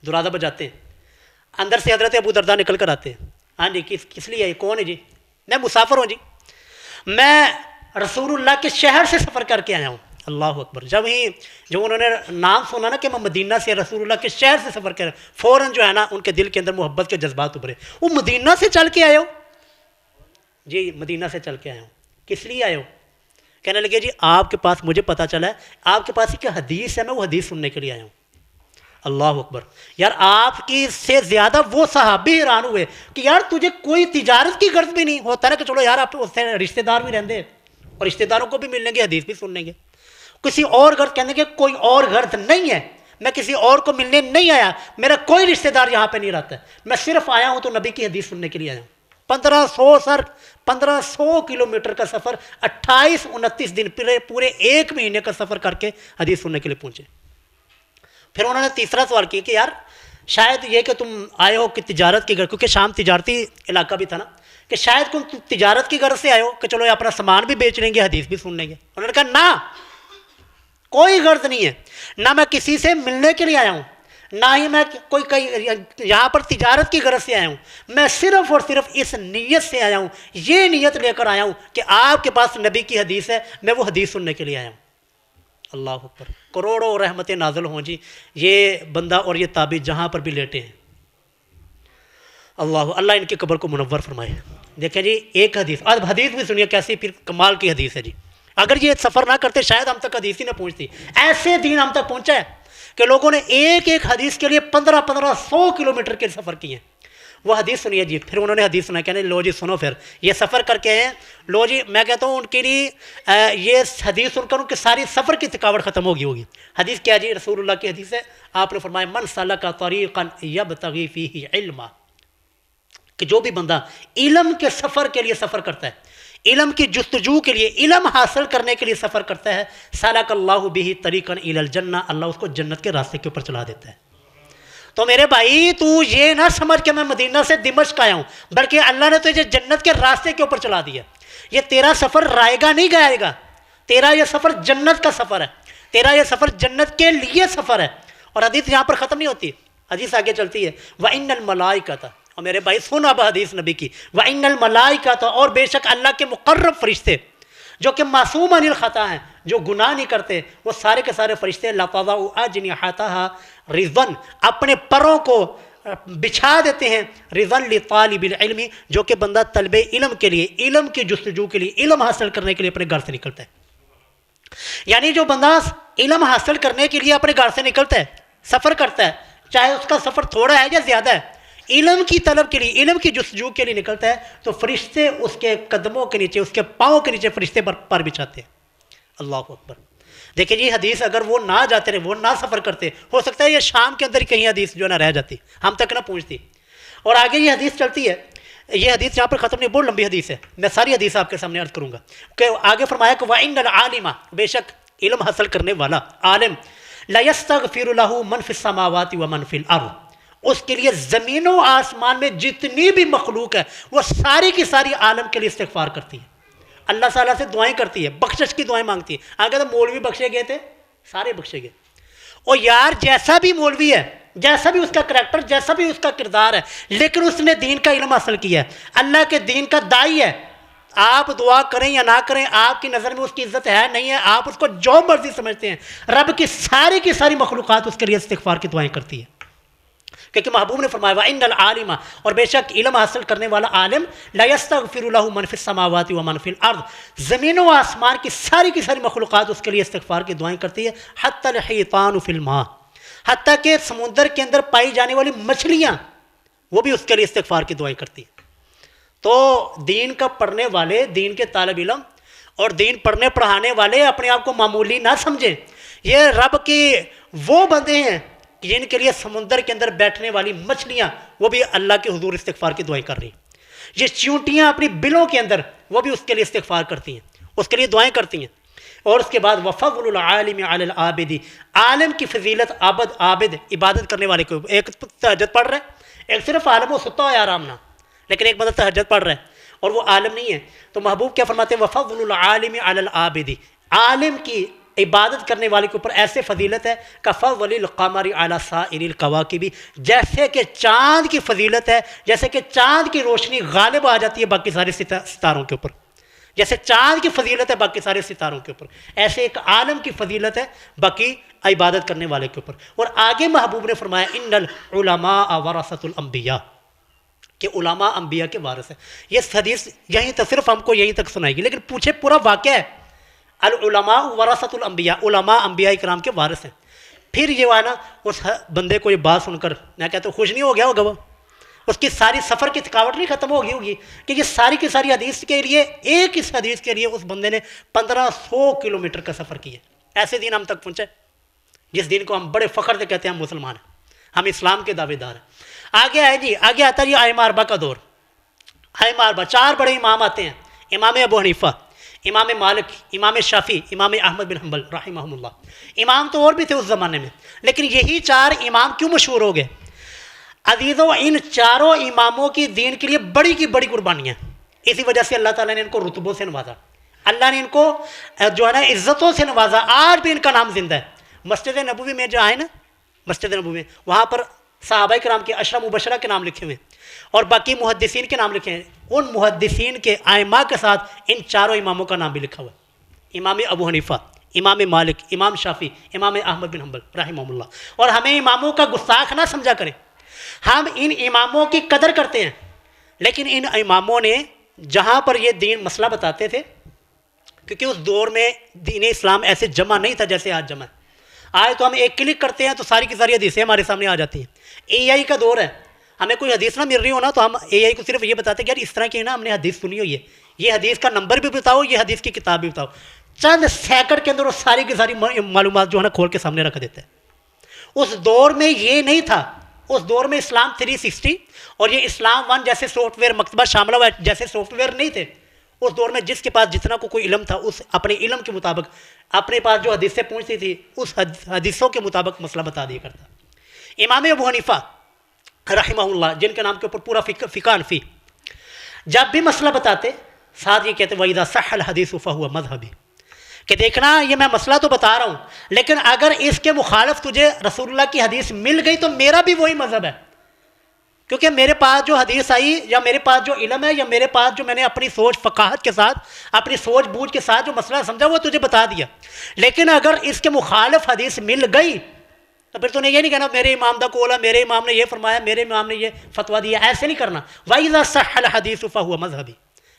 دروازہ بجاتے ہیں، اندر سے حضرت ابو درداء نکل کر آتے ہیں۔ ہاں جی، کس لیے آئی؟ کون ہے جی؟ میں مسافر ہوں جی، میں رسول اللہ کے شہر سے سفر کر کے آیا ہوں۔ اللہ اکبر۔ جب انہوں نے نام سنا نا کہ میں مدینہ سے رسول اللہ کے شہر سے سفر کر، فوراً جو ہے نا ان کے دل کے اندر محبت کے جذبات ابھرے۔ وہ مدینہ سے چل کے آئے ہو؟ جی مدینہ سے چل کے آیا ہوں۔ کس لیے آئے ہو؟ کہنے لگے جی آپ کے پاس مجھے پتہ چلا ہے آپ کے پاس ایک حدیث ہے، میں وہ حدیث سننے کے لیے آیا ہوں۔ اللہ اکبر۔ یار آپ کی سے زیادہ وہ صحابی حیران ہوئے کہ یار تجھے کوئی تجارت کی غرض بھی نہیں ہوتا نا کہ چلو یار آپ اس سے رشتہ دار بھی رہندے اور رشتہ داروں کو بھی مل لیں گے، حدیث بھی سن لیں گے، کسی اور غرض، کہنے کہ کوئی اور غرض نہیں ہے، میں کسی اور کو ملنے نہیں آیا، میرا کوئی رشتہ دار یہاں پہ نہیں رہتا ہے، میں صرف آیا ہوں تو نبی کی حدیث سننے کے لیے آیا ہوں۔ 1500 کلومیٹر کا سفر، 28-29 دن، پورے 1 مہینے کا سفر کر کے حدیث سننے کے لیے پہنچے۔ پھر انہوں نے تیسرا سوال کیا کہ یار شاید یہ کہ تم آئے ہو کہ تجارت کی غرض، کیونکہ شام تجارتی علاقہ بھی تھا نا، کہ شاید تم تجارت کی غرض سے آئے ہو کہ چلو یہ اپنا سامان بھی بیچ لیں گے، حدیث بھی سن لیں گے۔ انہوں نے کہا نہ، کوئی غرض نہیں ہے، نہ میں کسی سے ملنے کے لیے آیا ہوں، نہ ہی میں کوئی یہاں پر تجارت کی غرض سے آیا ہوں، میں صرف اور صرف اس نیت سے آیا ہوں، یہ نیت لے کر آیا ہوں کہ آپ کے پاس نبی کی حدیث ہے، میں وہ حدیث سننے کے لیے آیا ہوں۔ اللہ اکبر۔ کروڑوں رحمتیں نازل ہوں جی، یہ بندہ اور یہ تابع جہاں پر بھی لیٹے ہیں، اللہ ان کی قبر کو منور فرمائے۔ دیکھیں جی ایک حدیث، اب حدیث بھی سنیے کیسی پھر کمال کی حدیث ہے جی۔ اگر یہ سفر نہ کرتے شاید ہم تک حدیث ہی نہ پہنچتی، ایسے دین ہم تک پہنچا ہے کہ لوگوں نے ایک حدیث کے لیے 1500 کلومیٹر کے سفر کیے ہیں۔ وہ حدیث سنیے جی۔ پھر انہوں نے حدیث سنا، کہنے لو جی سنو، پھر یہ سفر کر کے ہیں، لو جی میں کہتا ہوں ان کے لیے یہ حدیث سن کر ان کی ساری سفر کی تھکاوٹ ختم ہوگی۔ حدیث کیا جی؟ رسول اللہ کی حدیث ہے، آپ نے فرمایا من سلک طریقا یبتغی فیہ علما، کہ جو بھی بندہ علم کے سفر کے لیے سفر کرتا ہے، علم کی جستجو کے لیے، علم حاصل کرنے کے لیے سفر کرتا ہے، سلک اللہ بہ طریقا الی الجنہ، اللہ اس کو جنت کے راستے کے اوپر چلا دیتا ہے۔ تو میرے بھائی تو یہ نہ سمجھ کہ میں مدینہ سے دمشق آیا ہوں، بلکہ اللہ نے تجھے جنت کے راستے کے اوپر چلا دیا۔ یہ تیرا سفر رائے گا نہیں گائے گا، تیرا یہ سفر جنت کا سفر ہے، تیرا یہ سفر جنت کے لیے سفر ہے۔ اور حدیث یہاں پر ختم نہیں ہوتی، حدیث آگے چلتی ہے، وَإِنَّ الْمَلَائِكَةَ، اور میرے بھائی سن اب حدیث نبی کی، وَإِنَّ الْمَلَائِكَةَ، اور بے شک اللہ کے مقرب فرشتے جو کہ معصوم عن الخطا ہیں، جو گناہ نہیں کرتے، وہ سارے کے سارے فرشتے لَتَضَعُ أَجْنِحَتَهَا رِضًا، اپنے پروں کو بچھا دیتے ہیں، رضاً لطالب العلم، جو کہ بندہ طلب علم کے لیے، علم کی جستجو کے لیے، علم حاصل کرنے کے لیے اپنے گھر سے نکلتا ہے۔ یعنی جو بندہ علم حاصل کرنے کے لیے اپنے گھر سے نکلتا ہے، سفر کرتا ہے، چاہے اس کا سفر تھوڑا ہے یا زیادہ ہے، علم کی طلب کے لیے، علم کی جستجو کے لیے نکلتا ہے تو فرشتے اس کے قدموں کے نیچے، اس کے پاؤں کے نیچے فرشتے پر بچھاتے ہیں۔ اللہ اکبر۔ دیکھیں جی حدیث اگر وہ نہ جاتے رہے، وہ نہ سفر کرتے، ہو سکتا ہے یہ شام کے اندر کہیں حدیث جو ہے نہ رہ جاتی، ہم تک نہ پہنچتی۔ اور آگے یہ حدیث چلتی ہے، یہ حدیث یہاں پر ختم نہیں، بہت لمبی حدیث ہے، میں ساری حدیث آپ کے سامنے عرض کروں گا کہ آگے فرمایا کہ وَإِنَّ الْعَالِمَ، بے شک علم حاصل کرنے والا عالم، لَيَسْتَغْفِرُ لَهُ مَنْ فِي السَّمَاوَاتِ وَمَنْ فِي الْأَرْضِ، اس کے لیے زمین و آسمان میں جتنی بھی مخلوق ہے وہ ساری کی ساری عالم کے لیے استغفار کرتی ہے، اللہ تعالیٰ سے دعائیں کرتی ہے، بخشش کی دعائیں مانگتی ہے۔ آگے تو مولوی بخشے گئے تھے، سارے بخشے گئے، اور یار جیسا بھی مولوی ہے، جیسا بھی اس کا کریکٹر، جیسا بھی اس کا کردار ہے، لیکن اس نے دین کا علم حاصل کیا ہے، اللہ کے دین کا داعی ہے، آپ دعا کریں یا نہ کریں، آپ کی نظر میں اس کی عزت ہے نہیں ہے، آپ اس کو جو مرضی سمجھتے ہیں، رب کی ساری مخلوقات اس کے لیے استغفار کی دعائیں کرتی ہے، کیونکہ محبوب نے فرمایا وَإِنَّ الْعَالِمَ، اور بے شک علم حاصل کرنے والا عالم، لَيَسْتَغْفِرُ لَهُ مَنْ فِي السَّمَاوَاتِ وَمَنْ فِي الْأَرْضِ، زمین و آسمان کی ساری مخلوقات اس کے لیے استغفار کی دعائیں کرتی ہے، حَتَّى الْحِيطَانُ فِي الْمَاءِ، حتیٰ کہ سمندر کے اندر پائی جانے والی مچھلیاں وہ بھی اس کے لیے استغفار کی دعائیں کرتی ہیں۔ تو دین کا پڑھنے والے، دین کے طالب علم اور دین پڑھنے پڑھانے والے اپنے آپ کو معمولی نہ سمجھیں، یہ رب کے وہ بندے ہیں جن کے لیے سمندر کے اندر بیٹھنے والی مچھلیاں وہ بھی اللہ کے حضور استغفار کی دعائیں کر رہی ہیں، یہ چیونٹیاں اپنی بلوں کے اندر وہ بھی اس کے لیے استغفار کرتی ہیں، اس کے لیے دعائیں کرتی ہیں۔ اور اس کے بعد وفضل العالم علی العابد، عالم کی فضیلت عابد عبادت کرنے والے کو، ایک تہجد پڑھ رہا ہے، ایک صرف عالم و ستا ہے آرام نہ، لیکن ایک بندہ تہجد پڑھ رہا ہے اور وہ عالم نہیں ہے، تو محبوب کیا فرماتے ہیں وفضل العالم علی العابد، عالم کی عبادت کرنے والے کے اوپر ایسے فضیلت ہے کفضل القمر علی سائر الکواکب، جیسے کہ چاند کی فضیلت ہے، جیسے کہ چاند کی روشنی غالب آ جاتی ہے باقی سارے ستاروں کے اوپر، جیسے چاند کی فضیلت ہے باقی سارے ستاروں کے اوپر، ایسے ایک عالم کی فضیلت ہے باقی عبادت کرنے والے کے اوپر۔ اور آگے محبوب نے فرمایا ان العلماء ورثۃ الانبیاء، کہ علماء انبیاء کے وارث ہیں۔ یہ حدیث یہیں تک، صرف ہم کو یہیں تک سنائے گی، لیکن پوچھے پورا واقعہ ہے، العلماء ورثۃ الانبیاء، علماء انبیاء کرام کے وارث ہیں۔ پھر یہ ہے نا، اس بندے کو یہ بات سن کر میں کہتا ہوں خوش نہیں ہو گیا ہوگا وہ، اس کی ساری سفر کی تھکاوٹ نہیں ختم ہوگی کہ یہ ساری کی ساری حدیث کے لیے، ایک اس حدیث کے لیے اس بندے نے 1500 کلومیٹر کا سفر کیا۔ ایسے دین ہم تک پہنچے جس دین کو ہم بڑے فخر سے کہتے ہیں ہم مسلمان ہیں، ہم اسلام کے دعوے دار ہیں۔ آگے ہے جی، آگے آتا ہے یہ ائمہ اربعہ کا دور۔ ائمہ اربعہ 4 بڑے امام آتے ہیں، امام ابو حنیفہ، امام مالک، امام شافعی، امام احمد بن حنبل رحمہم اللہ۔ امام تو اور بھی تھے اس زمانے میں، لیکن یہی 4 امام کیوں مشہور ہو گئے؟ عزیزوں، ان 4 اماموں کی دین کے لیے بڑی کی بڑی قربانیاں، اسی وجہ سے اللہ تعالیٰ نے ان کو رتبوں سے نوازا، اللہ نے ان کو جو ہے نا عزتوں سے نوازا، آج بھی ان کا نام زندہ ہے۔ مسجد نبوی میں جو آئے نا، مسجد نبوی میں، وہاں پر صحابہ کرام کے 10 مبشرہ کے نام لکھے ہوئے ہیں اور باقی محدثین کے نام لکھے ہیں، ان محدثین کے ائمہ کے ساتھ ان 4 اماموں کا نام بھی لکھا ہوا ہے، امام ابو حنیفہ، امام مالک، امام شافعی، امام احمد بن حنبل رحمہ اللہ۔ اور ہمیں اماموں کا گستاخ نہ سمجھا کریں، ہم ان اماموں کی قدر کرتے ہیں، لیکن ان اماموں نے جہاں پر یہ دین مسئلہ بتاتے تھے، کیونکہ اس دور میں دین اسلام ایسے جمع نہیں تھا جیسے آج جمع ہے۔ آج تو ہم ایک کلک کرتے ہیں تو ساری کی ساری حدیثیں ہمارے سامنے آ جاتی ہیں، اے آئی کا دور ہے، ہمیں کوئی حدیث نہ مل رہی ہو نا تو ہم اے آئی کو صرف یہ بتاتے ہیں کہ یار اس طرح کی نا ہم نے حدیث سنی ہوئی ہے، یہ حدیث کا نمبر بھی بتاؤ، یہ حدیث کی کتاب بھی بتاؤ، چند سیکنڈ کے اندر وہ ساری کی ساری معلومات جو ہے نا کھول کے سامنے رکھ دیتے ہیں۔ اس دور میں یہ نہیں تھا، اس دور میں اسلام 360 اور یہ اسلام 1 جیسے سافٹ ویئر مکتبہ شاملہ ہوا جیسے سافٹ ویئر نہیں تھے۔ اس دور میں جس کے پاس جتنا کوئی علم تھا، اس اپنے علم کے مطابق اپنے پاس جو حدیثیں پہنچتی تھی اس حدیثوں کے مطابق مسئلہ بتا دیا کرتا۔ امام ابو حنیفہ رحمہ اللہ، جن کے نام کے اوپر پورا فقہ حنفی، جب بھی مسئلہ بتاتے ساتھ یہ کہتے وَإِذَا صَحَّ الْحَدِيثُ فَهُوَ مَذْهَبِي، کہ دیکھنا یہ میں مسئلہ تو بتا رہا ہوں، لیکن اگر اس کے مخالف تجھے رسول اللہ کی حدیث مل گئی تو میرا بھی وہی مذہب ہے، کیونکہ میرے پاس جو حدیث آئی یا میرے پاس جو علم ہے یا میرے پاس جو میں نے اپنی سوچ فقاہت کے ساتھ، اپنی سوچ بوجھ کے ساتھ جو مسئلہ سمجھا وہ تجھے بتا دیا، لیکن اگر اس کے مخالف حدیث مل گئی تو پھر تو نے یہ نہیں کہنا میرے امام دا قول ہے، میرے امام نے یہ فرمایا، میرے امام نے یہ فتویٰ دیا، ایسے نہیں کرنا۔ وَإِذَا صَحَّ الْحَدِيثُ فَهُوَ مَذْهَبِي،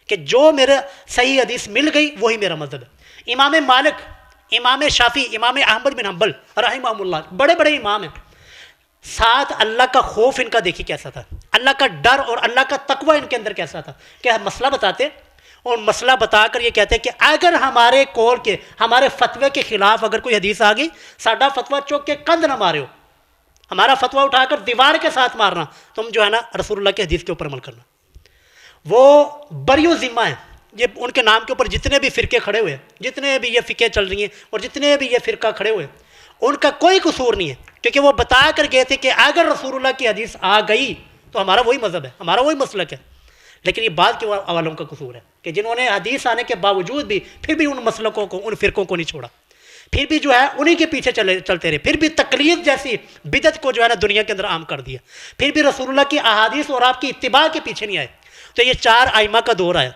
کہ جو میرے صحیح حدیث مل گئی وہی میرا مذہب ہے۔ امام مالک، امام شافعی، امام احمد بن حنبل رحمہ اللہ، بڑے بڑے امام ہیں، ساتھ اللہ کا خوف ان کا دیکھیے کیسا تھا، اللہ کا ڈر اور اللہ کا تقوی ان کے اندر کیسا تھا کہ مسئلہ بتاتے اور مسئلہ بتا کر یہ کہتے ہیں کہ اگر ہمارے قول کے ہمارے فتوے کے خلاف اگر کوئی حدیث آ گئی، ساڈا فتویٰ چوک کے کند نہ مارے ہو، ہمارا فتویٰ اٹھا کر دیوار کے ساتھ مارنا، تم جو ہے نا رسول اللہ کے حدیث کے اوپر عمل کرنا۔ وہ بریو ذمہ ہیں، یہ ان کے نام کے اوپر جتنے بھی فرقے کھڑے ہوئے ہیں، جتنے بھی یہ فقہ چل رہی ہیں اور جتنے بھی یہ فرقہ کھڑے ہوئے ہیں، ان کا کوئی قصور نہیں ہے، کیونکہ وہ بتا کر گئے تھے کہ اگر رسول اللہ کی حدیث آ گئی تو ہمارا وہی مذہب ہے، ہمارا وہی مسلک ہے۔ لیکن یہ بعد کے عوالم کا قصور ہے کہ جنہوں نے حدیث آنے کے باوجود بھی پھر بھی ان مسلکوں کو، ان فرقوں کو نہیں چھوڑا، پھر بھی جو ہے انہی کے پیچھے چلتے رہے، پھر بھی تقلید جیسی بدعت کو جو ہے نا دنیا کے اندر عام کر دیا، پھر بھی رسول اللہ کی احادیث اور آپ کی اتباع کے پیچھے نہیں آئے۔ تو یہ 4 ائمہ کا دور آیا،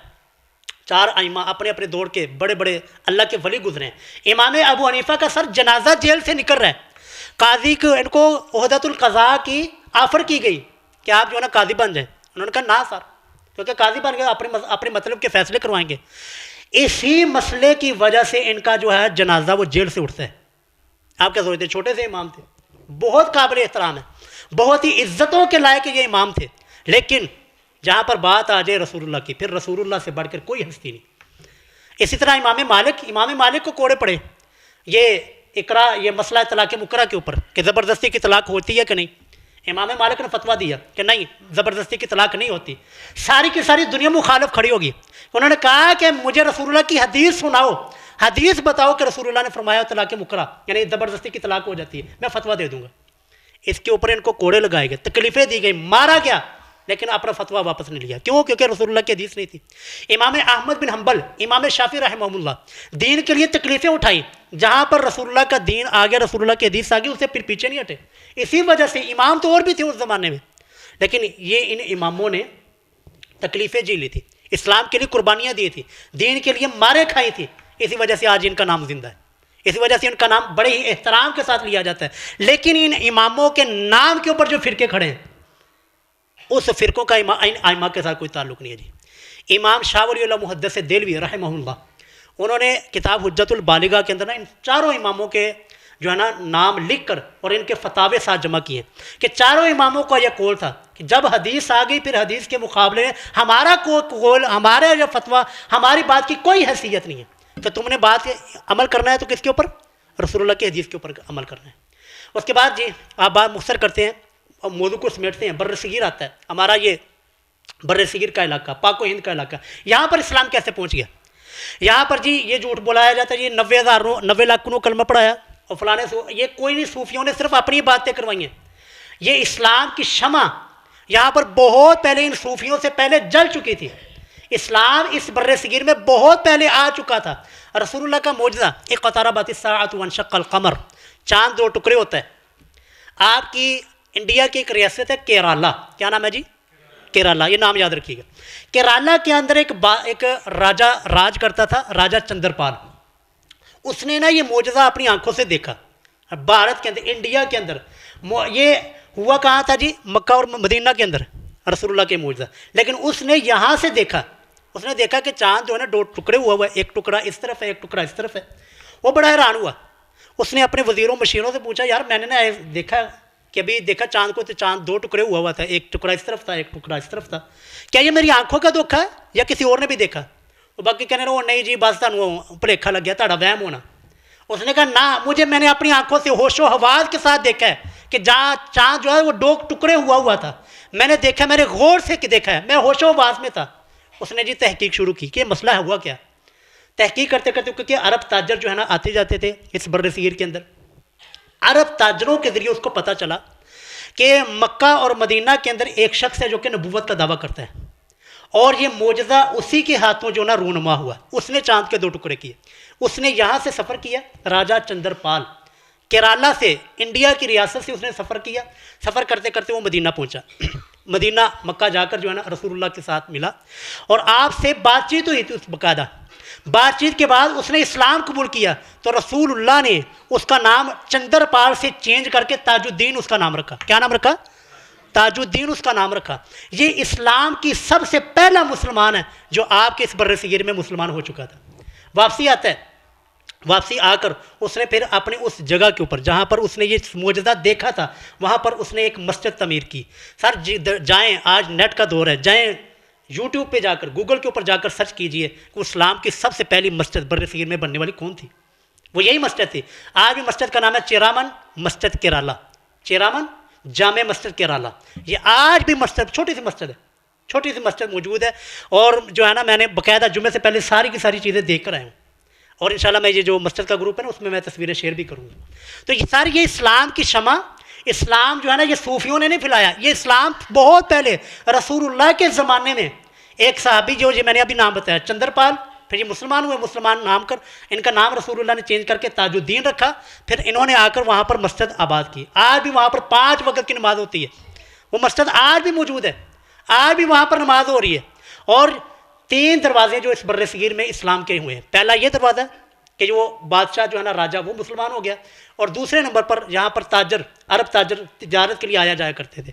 4 ائمہ اپنے اپنے دور کے بڑے بڑے اللہ کے ولی گزرے ہیں۔ امام ابو حنیفہ کا سر جنازہ جیل سے نکل رہا ہے، قاضی کو ان کو عہدۃ القضاء کی آفر کی گئی کہ آپ جو ہے نا قاضی بن جائیں، انہوں نے کہا نہ سر، کیونکہ قاضی بن گئے اپنے مطلب کے فیصلے کروائیں گے۔ اسی مسئلے کی وجہ سے ان کا جو ہے جنازہ وہ جیل سے اٹھتا ہے۔ آپ کیا سوچتے ہیں؟ چھوٹے سے امام تھے، بہت قابل احترام ہے، بہت ہی عزتوں کے لائق یہ امام تھے، لیکن جہاں پر بات آ جائے رسول اللہ کی، پھر رسول اللہ سے بڑھ کر کوئی ہستی نہیں۔ اسی طرح امام مالک کو کوڑے پڑے یہ اقرا، یہ مسئلہ طلاق مکرہ کے اوپر کہ زبردستی کی طلاق ہوتی ہے کہ نہیں۔ امام مالک نے فتویٰ دیا کہ نہیں، زبردستی کی طلاق نہیں ہوتی۔ ساری کی ساری دنیا مخالف کھڑی ہوگی، انہوں نے کہا کہ مجھے رسول اللہ کی حدیث سناؤ، حدیث بتاؤ کہ رسول اللہ نے فرمایا طلاق مکرہ یعنی زبردستی کی طلاق ہو جاتی ہے، میں فتویٰ دے دوں گا۔ اس کے اوپر ان کو کوڑے لگائے گئے، تکلیفیں دی گئی، مارا گیا، لیکن اپنا فتویٰ واپس نہیں لیا۔ کیوں؟ کیونکہ رسول اللہ کی حدیث نہیں تھی۔ امام احمد بن حنبل، امام شافعی رحمہ اللہ دین کے لیے تکلیفیں اٹھائی، جہاں پر رسول اللہ کا دین آ گیا، رسول اللہ کی حدیث آ گئی، اسے پھر پیچھے نہیں ہٹے۔ اسی وجہ سے امام تو اور بھی تھے اس زمانے میں، لیکن یہ ان اماموں نے تکلیفیں جی لی تھی، اسلام کے لیے قربانیاں دی تھی، دین کے لیے مارے کھائی تھی، اسی وجہ سے آج ان کا نام زندہ ہے، اسی وجہ سے ان کا نام بڑے ہی احترام کے ساتھ لیا جاتا ہے۔ لیکن ان اماموں کے نام کے اوپر جو فرقے کھڑے ہیں، اس فرقوں کا ائمہ کے ساتھ کوئی تعلق نہیں ہے جی۔ امام شاہ ولی اللہ محدث دہلوی رحمہ اللہ، انہوں نے کتاب حجت البالغہ کے اندر نا ان 4 اماموں کے جو ہے نا نام لکھ کر اور ان کے فتاوے ساتھ جمع کیے کہ 4 اماموں کا یہ قول تھا کہ جب حدیث آ گئی پھر حدیث کے مقابلے میں ہمارا قول، ہمارا جو فتویٰ، ہماری بات کی کوئی حیثیت نہیں ہے۔ تو تم نے بات عمل کرنا ہے تو کس کے اوپر؟ رسول اللہ کی حدیث کے اوپر عمل کرنا ہے۔ اس کے بعد جی آپ بات مختصر کرتے ہیں اور موضوع کو سمیٹتے ہیں۔ بر صغیر آتا ہے، ہمارا یہ بر صغیر کا علاقہ، پاک و ہند کا علاقہ، یہاں پر اسلام کیسے پہنچ گیا؟ یہاں پر جی یہ جھوٹ بلایا جاتا ہے جی 90 لاکھ کو کلمہ پڑھایا اور فلانے یہ کوئی نہیں، صوفیوں نے صرف اپنی باتیں کروائی ہیں۔ یہ اسلام کی شمع یہاں پر بہت پہلے ان صوفیوں سے پہلے جل چکی تھی۔ اسلام اس بر صغیر میں بہت پہلے آ چکا تھا۔ رسول اللہ کا معجزہ اقتربت الساعۃ وانشق القمر، چاند 2 ٹکڑے ہوتا ہے۔ آپ کی انڈیا کی ایک ریاست ہے کیرالا، کیا نام ہے جی؟ کیرالا، یہ نام یاد رکھیے گا۔ کیرالا کے اندر ایک راجہ راج کرتا تھا، راجہ چندر پال۔ اس نے نا یہ معجزہ اپنی آنکھوں سے دیکھا بھارت کے اندر، انڈیا کے اندر۔ یہ ہوا کہاں تھا جی؟ مکہ اور مدینہ کے اندر رسول اللہ کے معجزہ، لیکن اس نے یہاں سے دیکھا، اس نے دیکھا کہ چاند جو ہے نا 2 ٹکڑے ہوا ہے، ایک ٹکڑا اس طرف ہے، ایک ٹکڑا اس طرف ہے۔ وہ بڑا حیران ہوا، اس نے اپنے وزیروں مشیروں سے پوچھا یار میں نے نا دیکھا کہ ابھی دیکھا چاند کو، تو چاند 2 ٹکڑے ہوا تھا، ایک ٹکڑا اس طرف تھا، ایک ٹکڑا اس طرف تھا، کیا یہ میری آنکھوں کا دھوکا ہے یا کسی اور نے بھی دیکھا؟ وہ باقی کہنے وہ نہیں جی بس تمہیں بھلیکھا لگ گیا، تہاڈا وہم ہونا۔ اس نے کہا نہ، میں نے اپنی آنکھوں سے ہوش و حواس کے ساتھ دیکھا ہے کہ جہاں چاند جو ہے وہ 2 ٹکڑے ہوا تھا، میں نے دیکھا، میں نے غور سے دیکھا ہے، میں ہوش و حواس میں تھا۔ اس نے جی تحقیق شروع کی کہ یہ مسئلہ ہوا کیا۔ تحقیق کرتے کرتے، کیونکہ عرب تاجر جو ہے نا آتے جاتے تھے اس بر صغیر کے اندر، عرب تاجروں کے ذریعے اس کو پتہ چلا کہ مکہ اور مدینہ کے اندر ایک شخص ہے جو کہ نبوت کا دعویٰ کرتا ہے، اور یہ معجزہ اسی کے ہاتھوں جو نا رونما ہوا، اس نے چاند کے 2 ٹکڑے کیے۔ اس نے یہاں سے سفر کیا، راجہ چندر پال کیرالا سے، انڈیا کی ریاست سے اس نے سفر کیا۔ سفر کرتے کرتے وہ مدینہ پہنچا، مدینہ مکہ جا کر جو ہے نا رسول اللہ کے ساتھ ملا اور آپ سے بات چیت ہوئی تھی۔ اس باقاعدہ بات چیت کے بعد اس نے اسلام قبول کیا، تو رسول اللہ نے اس کا نام چندر پال سے چینج کر کے تاج الدین اس کا نام رکھا۔ کیا نام رکھا؟ تاج الدین اس کا نام رکھا۔ یہ اسلام کی سب سے پہلا مسلمان ہے جو آپ کے اس بر صغیر میں مسلمان ہو چکا تھا۔ واپسی آتا ہے، واپسی آ کر اس نے پھر اپنے اس جگہ کے اوپر جہاں پر اس نے یہ معجزہ دیکھا تھا وہاں پر اس نے ایک مسجد تعمیر کی۔ سر جائیں، آج نیٹ کا دور ہے، جائیں یوٹیوب پہ جا کر، گوگل کے اوپر جا کر سرچ کیجئے کہ اسلام کی سب سے پہلی مسجد بر صغیر میں بننے والی کون تھی؟ وہ یہی مسجد تھی۔ آج بھی مسجد کا نام ہے چیرامن مسجد کیرالہ، چیرامن جامع مسجد کیرالہ۔ یہ آج بھی مسجد، چھوٹی سی مسجد ہے، چھوٹی سی مسجد موجود ہے، اور جو ہے نا میں نے باقاعدہ جمعے سے پہلے ساری کی ساری چیزیں دیکھ کر آیا ہوں، اور انشاءاللہ میں یہ جو مسجد کا گروپ ہے نا اس میں میں تصویریں شیئر بھی کروں گا۔ تو یہ ساری یہ اسلام کی شمع، اسلام جو ہے نا یہ صوفیوں نے نہیں پھیلایا، یہ اسلام بہت پہلے رسول اللہ کے زمانے میں ایک صحابی جو میں نے ابھی نام بتایا چندر پال، پھر یہ مسلمان ہوئے، مسلمان نام کر ان کا نام رسول اللہ نے چینج کر کے تاج الدین رکھا، پھر انہوں نے آ کر وہاں پر مسجد آباد کی۔ آج بھی وہاں پر 5 وقت کی نماز ہوتی ہے، وہ مسجد آج بھی موجود ہے، آج بھی وہاں پر نماز ہو رہی ہے۔ اور 3 دروازے جو اس بر صغیر میں اسلام کے ہوئے ہیں، پہلا یہ دروازہ کہ جو بادشاہ جو ہے نا راجہ وہ مسلمان ہو گیا، اور دوسرے نمبر پر یہاں پر تاجر، عرب تاجر تجارت کے لیے آیا جایا کرتے تھے،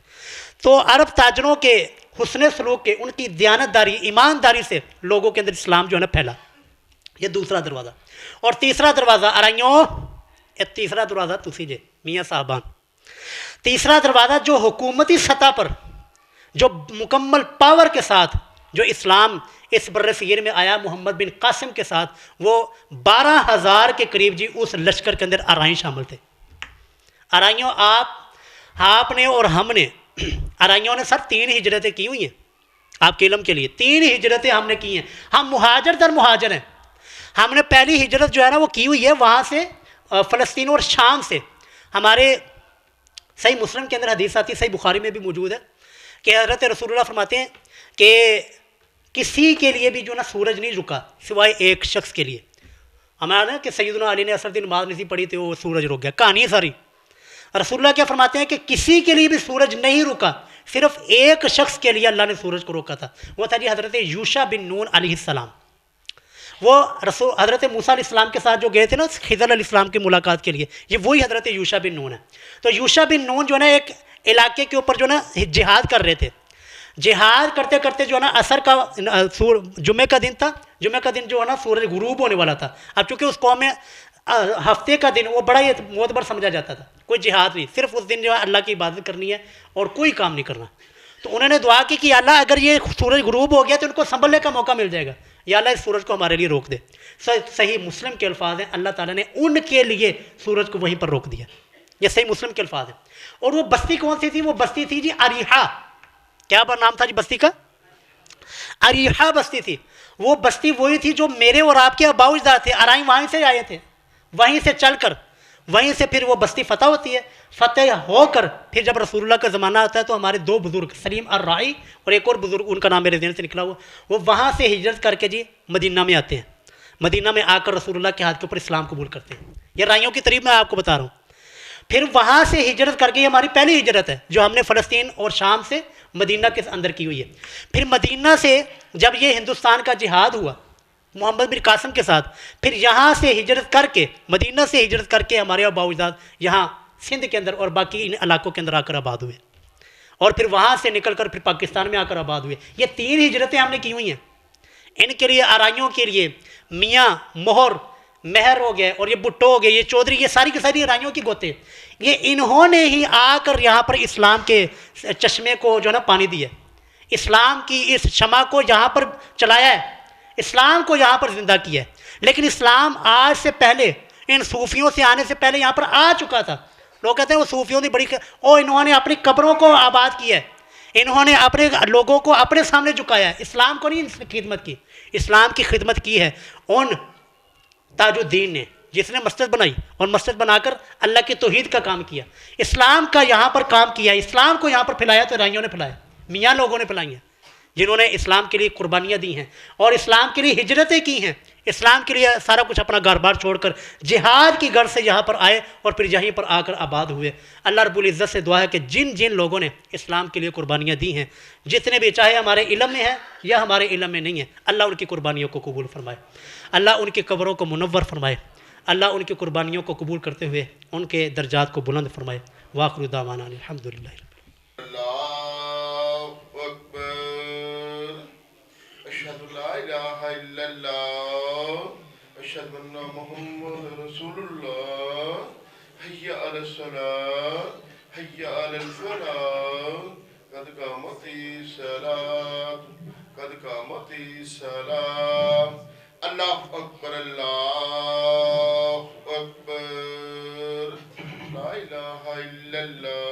تو عرب تاجروں کے حسن سلوک کے، ان کی دیانتداری، ایمانداری سے لوگوں کے اندر اسلام جو ہے نا پھیلا۔ یہ دوسرا دروازہ۔ اور تیسرا دروازہ ارائیوں، تیسرا دروازہ تسی جے میاں صاحبان، تیسرا دروازہ جو حکومتی سطح پر جو مکمل پاور کے ساتھ جو اسلام اس بر صغیر میں آیا محمد بن قاسم کے ساتھ، وہ 12,000 کے قریب جی اس لشکر کے اندر ارائیں شامل تھے۔ ارائیوں آپ نے اور ہم نے، ارائیوں نے سر 3 ہجرتیں کی ہوئی ہیں، آپ کے علم کے لیے 3 ہجرتیں ہم نے کی ہیں، ہم مہاجر در مہاجر ہیں۔ ہم نے پہلی ہجرت جو ہے نا وہ کی ہوئی ہے وہاں سے فلسطین اور شام سے۔ ہمارے صحیح مسلم کے اندر حدیث آتی ہے، صحیح بخاری میں بھی موجود ہے کہ حضرت رسول اللہ فرماتے ہیں کہ کسی کے لیے بھی جو نا سورج نہیں رکا سوائے ایک شخص کے لیے۔ ہمارا نا کہ سیدنا علی نے عصر دی نماز نہیں پڑھی تو وہ سورج رک گیا، کہانی ساری۔ رسول اللہ کیا فرماتے ہیں کہ کسی کے لیے بھی سورج نہیں رکا، صرف ایک شخص کے لیے اللہ نے سورج کو روکا تھا، وہ تھا جی حضرت یوشع بن نون علیہ السلام۔ وہ حضرت موسیٰ علیہ السلام کے ساتھ جو گئے تھے نا خضر علیہ السلام کی ملاقات کے لیے، یہ وہی حضرت یوشع بن نون ہے۔ تو یوشع بن نون جو ہے نا ایک علاقے کے اوپر جو ہے نا جہاد کر رہے تھے، جہاد کرتے کرتے جو ہے نا عصر کا جمعہ کا دن تھا، جمعہ کا دن جو ہے نا سورج غروب ہونے والا تھا۔ اب چونکہ اس قوم میں ہفتے کا دن وہ بڑا ہی معتبر سمجھا جاتا تھا، کوئی جہاد نہیں، صرف اس دن جو ہے اللہ کی عبادت کرنی ہے اور کوئی کام نہیں کرنا۔ تو انہوں نے دعا کی کہ اللہ اگر یہ سورج غروب ہو گیا تو ان کو سنبھلنے کا موقع مل جائے گا، یا اللہ اس سورج کو ہمارے لیے روک دے۔ صحیح مسلم کے الفاظ ہیں، اللہ تعالیٰ نے ان کے لیے سورج کو وہیں پر روک دیا، یہ صحیح مسلم کے الفاظ ہیں۔ اور وہ بستی کون سی تھی؟ وہ بستی تھی جی اریحہ۔ کیا نام تھا جی بستی کا؟ اریحہ بستی تھی۔ وہ بستی وہی تھی جو میرے اور آپ کے آباء و اجداد تھے، ارائیں وہیں سے آئے تھے، وہیں سے چل کر وہیں سے پھر وہ بستی فتح ہوتی ہے۔ فتح ہو کر پھر جب رسول اللہ کا زمانہ آتا ہے تو ہمارے 2 بزرگ سلیم الرائی اور ایک اور بزرگ ان کا نام میرے ذہن سے نکلا ہوا، وہ وہاں سے ہجرت کر کے جی مدینہ میں آتے ہیں۔ مدینہ میں آ کر رسول اللہ کے ہاتھ کے اوپر اسلام قبول کرتے ہیں۔ یہ رائیوں کی تقریب میں آپ کو بتا رہا ہوں۔ پھر وہاں سے ہجرت کر کے، یہ ہماری پہلی ہجرت ہے جو ہم نے فلسطین اور شام سے مدینہ کے اندر کی ہوئی ہے۔ پھر مدینہ سے جب یہ ہندوستان کا جہاد ہوا محمد بن قاسم کے ساتھ، پھر یہاں سے ہجرت کر کے، مدینہ سے ہجرت کر کے ہمارے آباء و اجداد یہاں سندھ کے اندر اور باقی ان علاقوں کے اندر آ کر آباد ہوئے، اور پھر وہاں سے نکل کر پھر پاکستان میں آ کر آباد ہوئے۔ یہ 3 ہجرتیں ہم نے کی ہوئی ہیں۔ ان کے لیے ارائیوں کے لیے میاں مہر ہو گئے، اور یہ بھٹو ہو گئے، یہ چودھری، یہ ساری کی ساری ارائیوں کی گوتے، یہ انہوں نے ہی آ کر یہاں پر اسلام کے چشمے کو جو ہے نا پانی دیا، اسلام کی اس شمع کو یہاں پر چلایا ہے، اسلام کو یہاں پر زندہ کیا ہے۔ لیکن اسلام آج سے پہلے، ان صوفیوں سے آنے سے پہلے یہاں پر آ چکا تھا۔ لوگ کہتے ہیں وہ صوفیوں نے بڑی انہوں نے اپنی قبروں کو آباد کیا ہے، انہوں نے اپنے لوگوں کو اپنے سامنے جھکایا ہے، اسلام کو نہیں خدمت کی۔ اسلام کی خدمت کی ہے ان تاج الدین نے، جس نے مسجد بنائی اور مسجد بنا کر اللہ کی توحید کا کام کیا، اسلام کا یہاں پر کام کیا، اسلام کو یہاں پر پھیلایا تو رائیوں نے پھیلایا، میاں لوگوں نے پھیلائی ہیں، جنہوں نے اسلام کے لیے قربانیاں دی ہیں اور اسلام کے لیے ہجرتیں کی ہیں، اسلام کے لیے سارا کچھ اپنا گھر بار چھوڑ کر جہاد کی غرض سے یہاں پر آئے اور پھر یہیں پر آ کر آباد ہوئے۔ اللہ رب العزت سے دعا ہے کہ جن جن لوگوں نے اسلام کے لیے قربانیاں دی ہیں، جتنے بھی، چاہے ہمارے علم میں ہیں یا ہمارے علم میں نہیں ہیں، اللہ ان کی قربانیوں کو قبول فرمائے، اللہ ان کی قبروں کو منور فرمائے، اللہ ان کی قربانیوں کو قبول کرتے ہوئے ان کے درجات کو بلند فرمائے۔ وآخر دعوانا الحمدللہ۔ أشهد لا إله إلا الله أشهد أن محمد رسول الله حي على الصلاة حي على الفلاح قد قامت الصلاة قد قامت الصلاة الله أكبر الله أكبر لا إله إلا الله.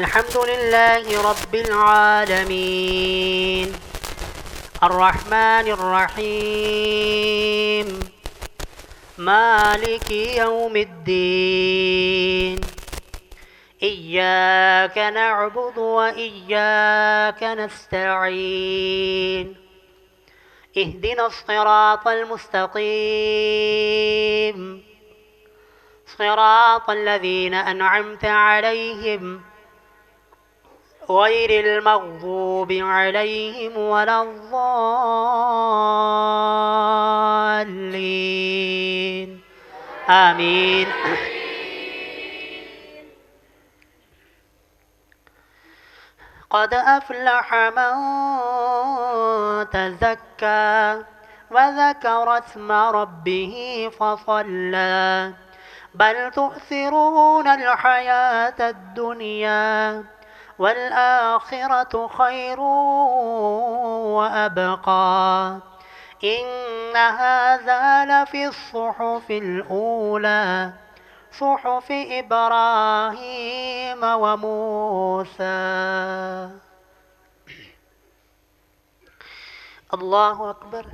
الحمد لله رب العالمين الرحمن الرحيم مالك يوم الدين إياك نعبد وإياك نستعين اهدنا الصراط المستقيم صراط الذين أنعمت عليهم غير المغضوب عليهم ولا الضالين آمين. قد أفلح من تزكى وذكر اسم ربه فصلى بل تؤثرون الحياة الدنيا والآخرة خير وأبقى إن هذا لفي الصحف الأولى صحف إبراهيم وموسى. الله أكبر.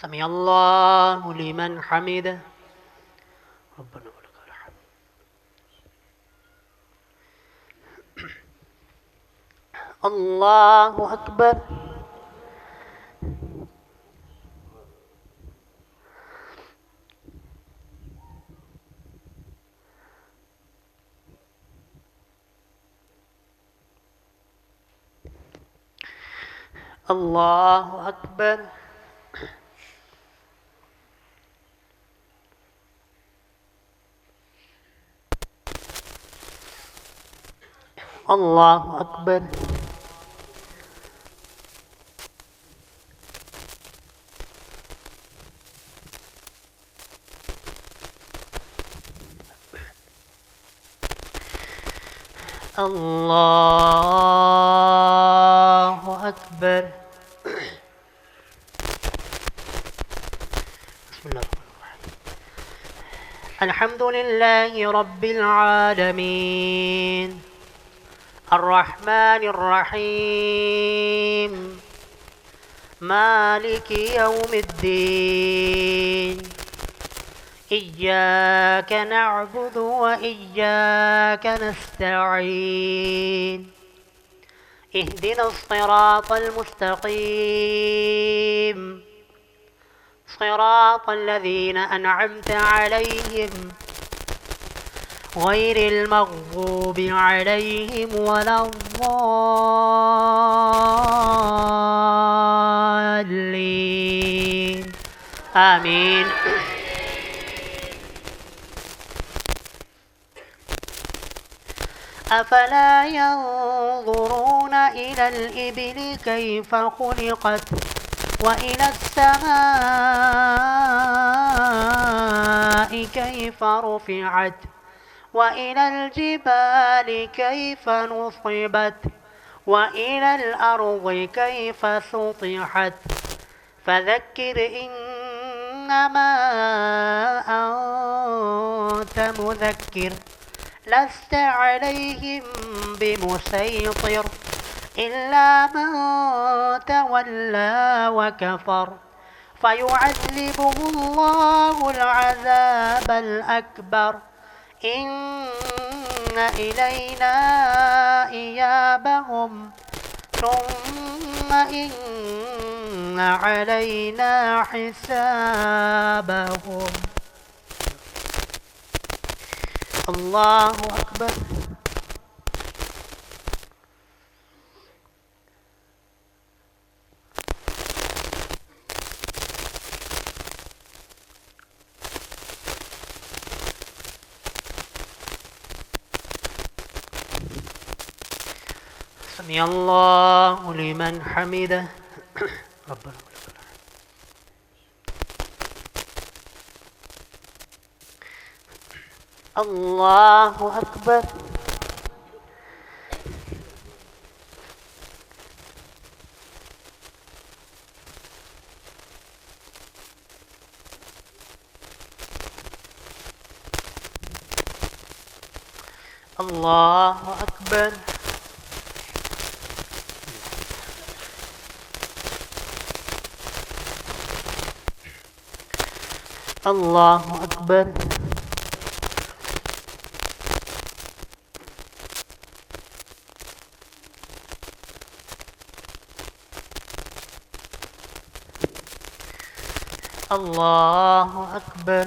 سمع الله لمن حمده ربنا ولك الحمد. الله أكبر. الله أكبر. الله أكبر. الله أكبر. بسم الله الرحمن الرحيم. الحمد لله رب العالمين الرحمن الرحيم مالك يوم الدين إياك نعبد وإياك نستعين اهدنا الصراط المستقيم صراط الذين أنعمت عليهم غير المغضوب عليهم ولا الضالين آمين. أفلا ينظرون إلى الإبل كيف خلقت وإلى السماء كيف رفعت وإلى الجبال كيف نصبت وإلى الأرض كيف سطحت فذكر إنما أنت مذكر لست عليهم بمسيطر إلا من تولى وكفر فيعذبه الله العذاب الأكبر إن إلينا إيابهم ثم إن علينا حسابهم. الله أكبر. سمع الله لمن حمده ربنا ولك الحمد. الله أكبر. الله أكبر. الله أكبر. الله أكبر.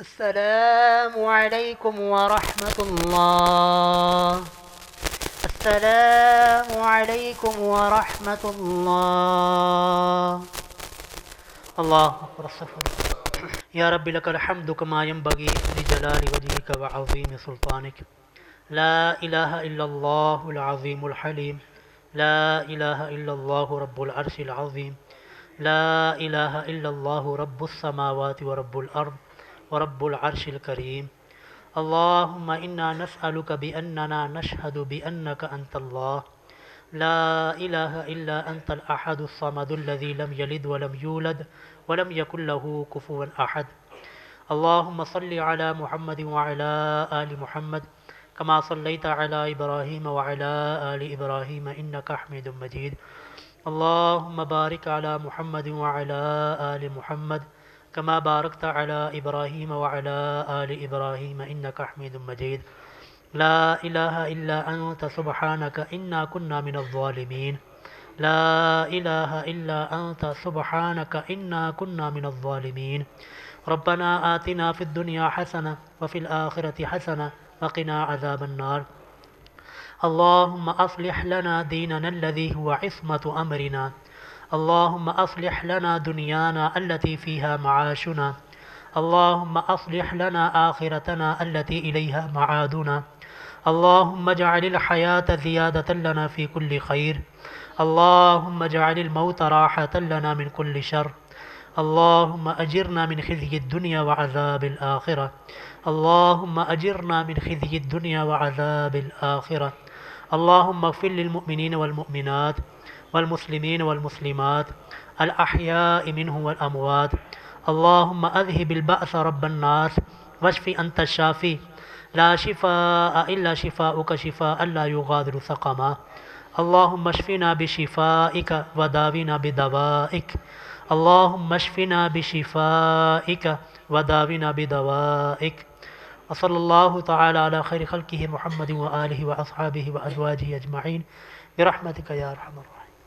السلام عليكم ورحمة الله. السلام عليكم ورحمة الله. الله أكبر. الصفر. يا رب لك الحمد كما ينبغي لجلال وجهك وعظيم سلطانك. لا إله إلا الله العظيم الحليم. لا إله إلا الله رب العرش العظيم. لا إله إلا الله رب السماوات ورب الأرض ورب العرش الكريم. اللهم إنا نسألك بأننا نشهد بأنك أنت الله لا إله إلا أنت الأحد الصمد الذي لم يلد ولم يولد ولم يكن له كفوا أحد. اللهم صل على محمد وعلى آل محمد كما صليت على إبراهيم وعلى آل إبراهيم إنك حميد مجيد. اللهم بارك على محمد وعلى آل محمد كما باركت على إبراهيم وعلى آل إبراهيم إنك حميد مجيد. لا إله إلا أنت سبحانك إنا كنا من الظالمين. لا إله إلا أنت سبحانك إنا كنا من الظالمين. ربنا آتنا في الدنيا حسنة وفي الآخرة حسنة وقنا عذاب النار. اللهم أصلح لنا ديننا الذي هو عصمة أمرنا. اللهم أصلح لنا دنيانا التي فيها معاشنا. اللهم أصلح لنا آخرتنا التي إليها معادنا. اللهم اجعل الحياة زيادة لنا في كل خير. اللهم اجعل الموت راحة لنا من كل شر. اللهم أجرنا من خزي الدنيا وعذاب الآخرة. اللهم أجرنا من خزي الدنيا وعذاب الآخرة. اللهم اغفر للمؤمنين والمؤمنات والمسلمين والمسلمات الأحياء منهم والأموات. اللهم أذهب البأس رب الناس واشف أنت الشافي لا شفاء إلا شفاؤك شفاء لا يغادر سقما. اللہم اشفنا بشفائک وداونا بدوائک، اللہم اشفنا بشفائک وداونا بدوائک، وصلی اللہ تعالی علی خیر خلقہ محمد وآلہ واصحابہ وازواجہ اجمعین برحمتک یا ارحم الراحمین۔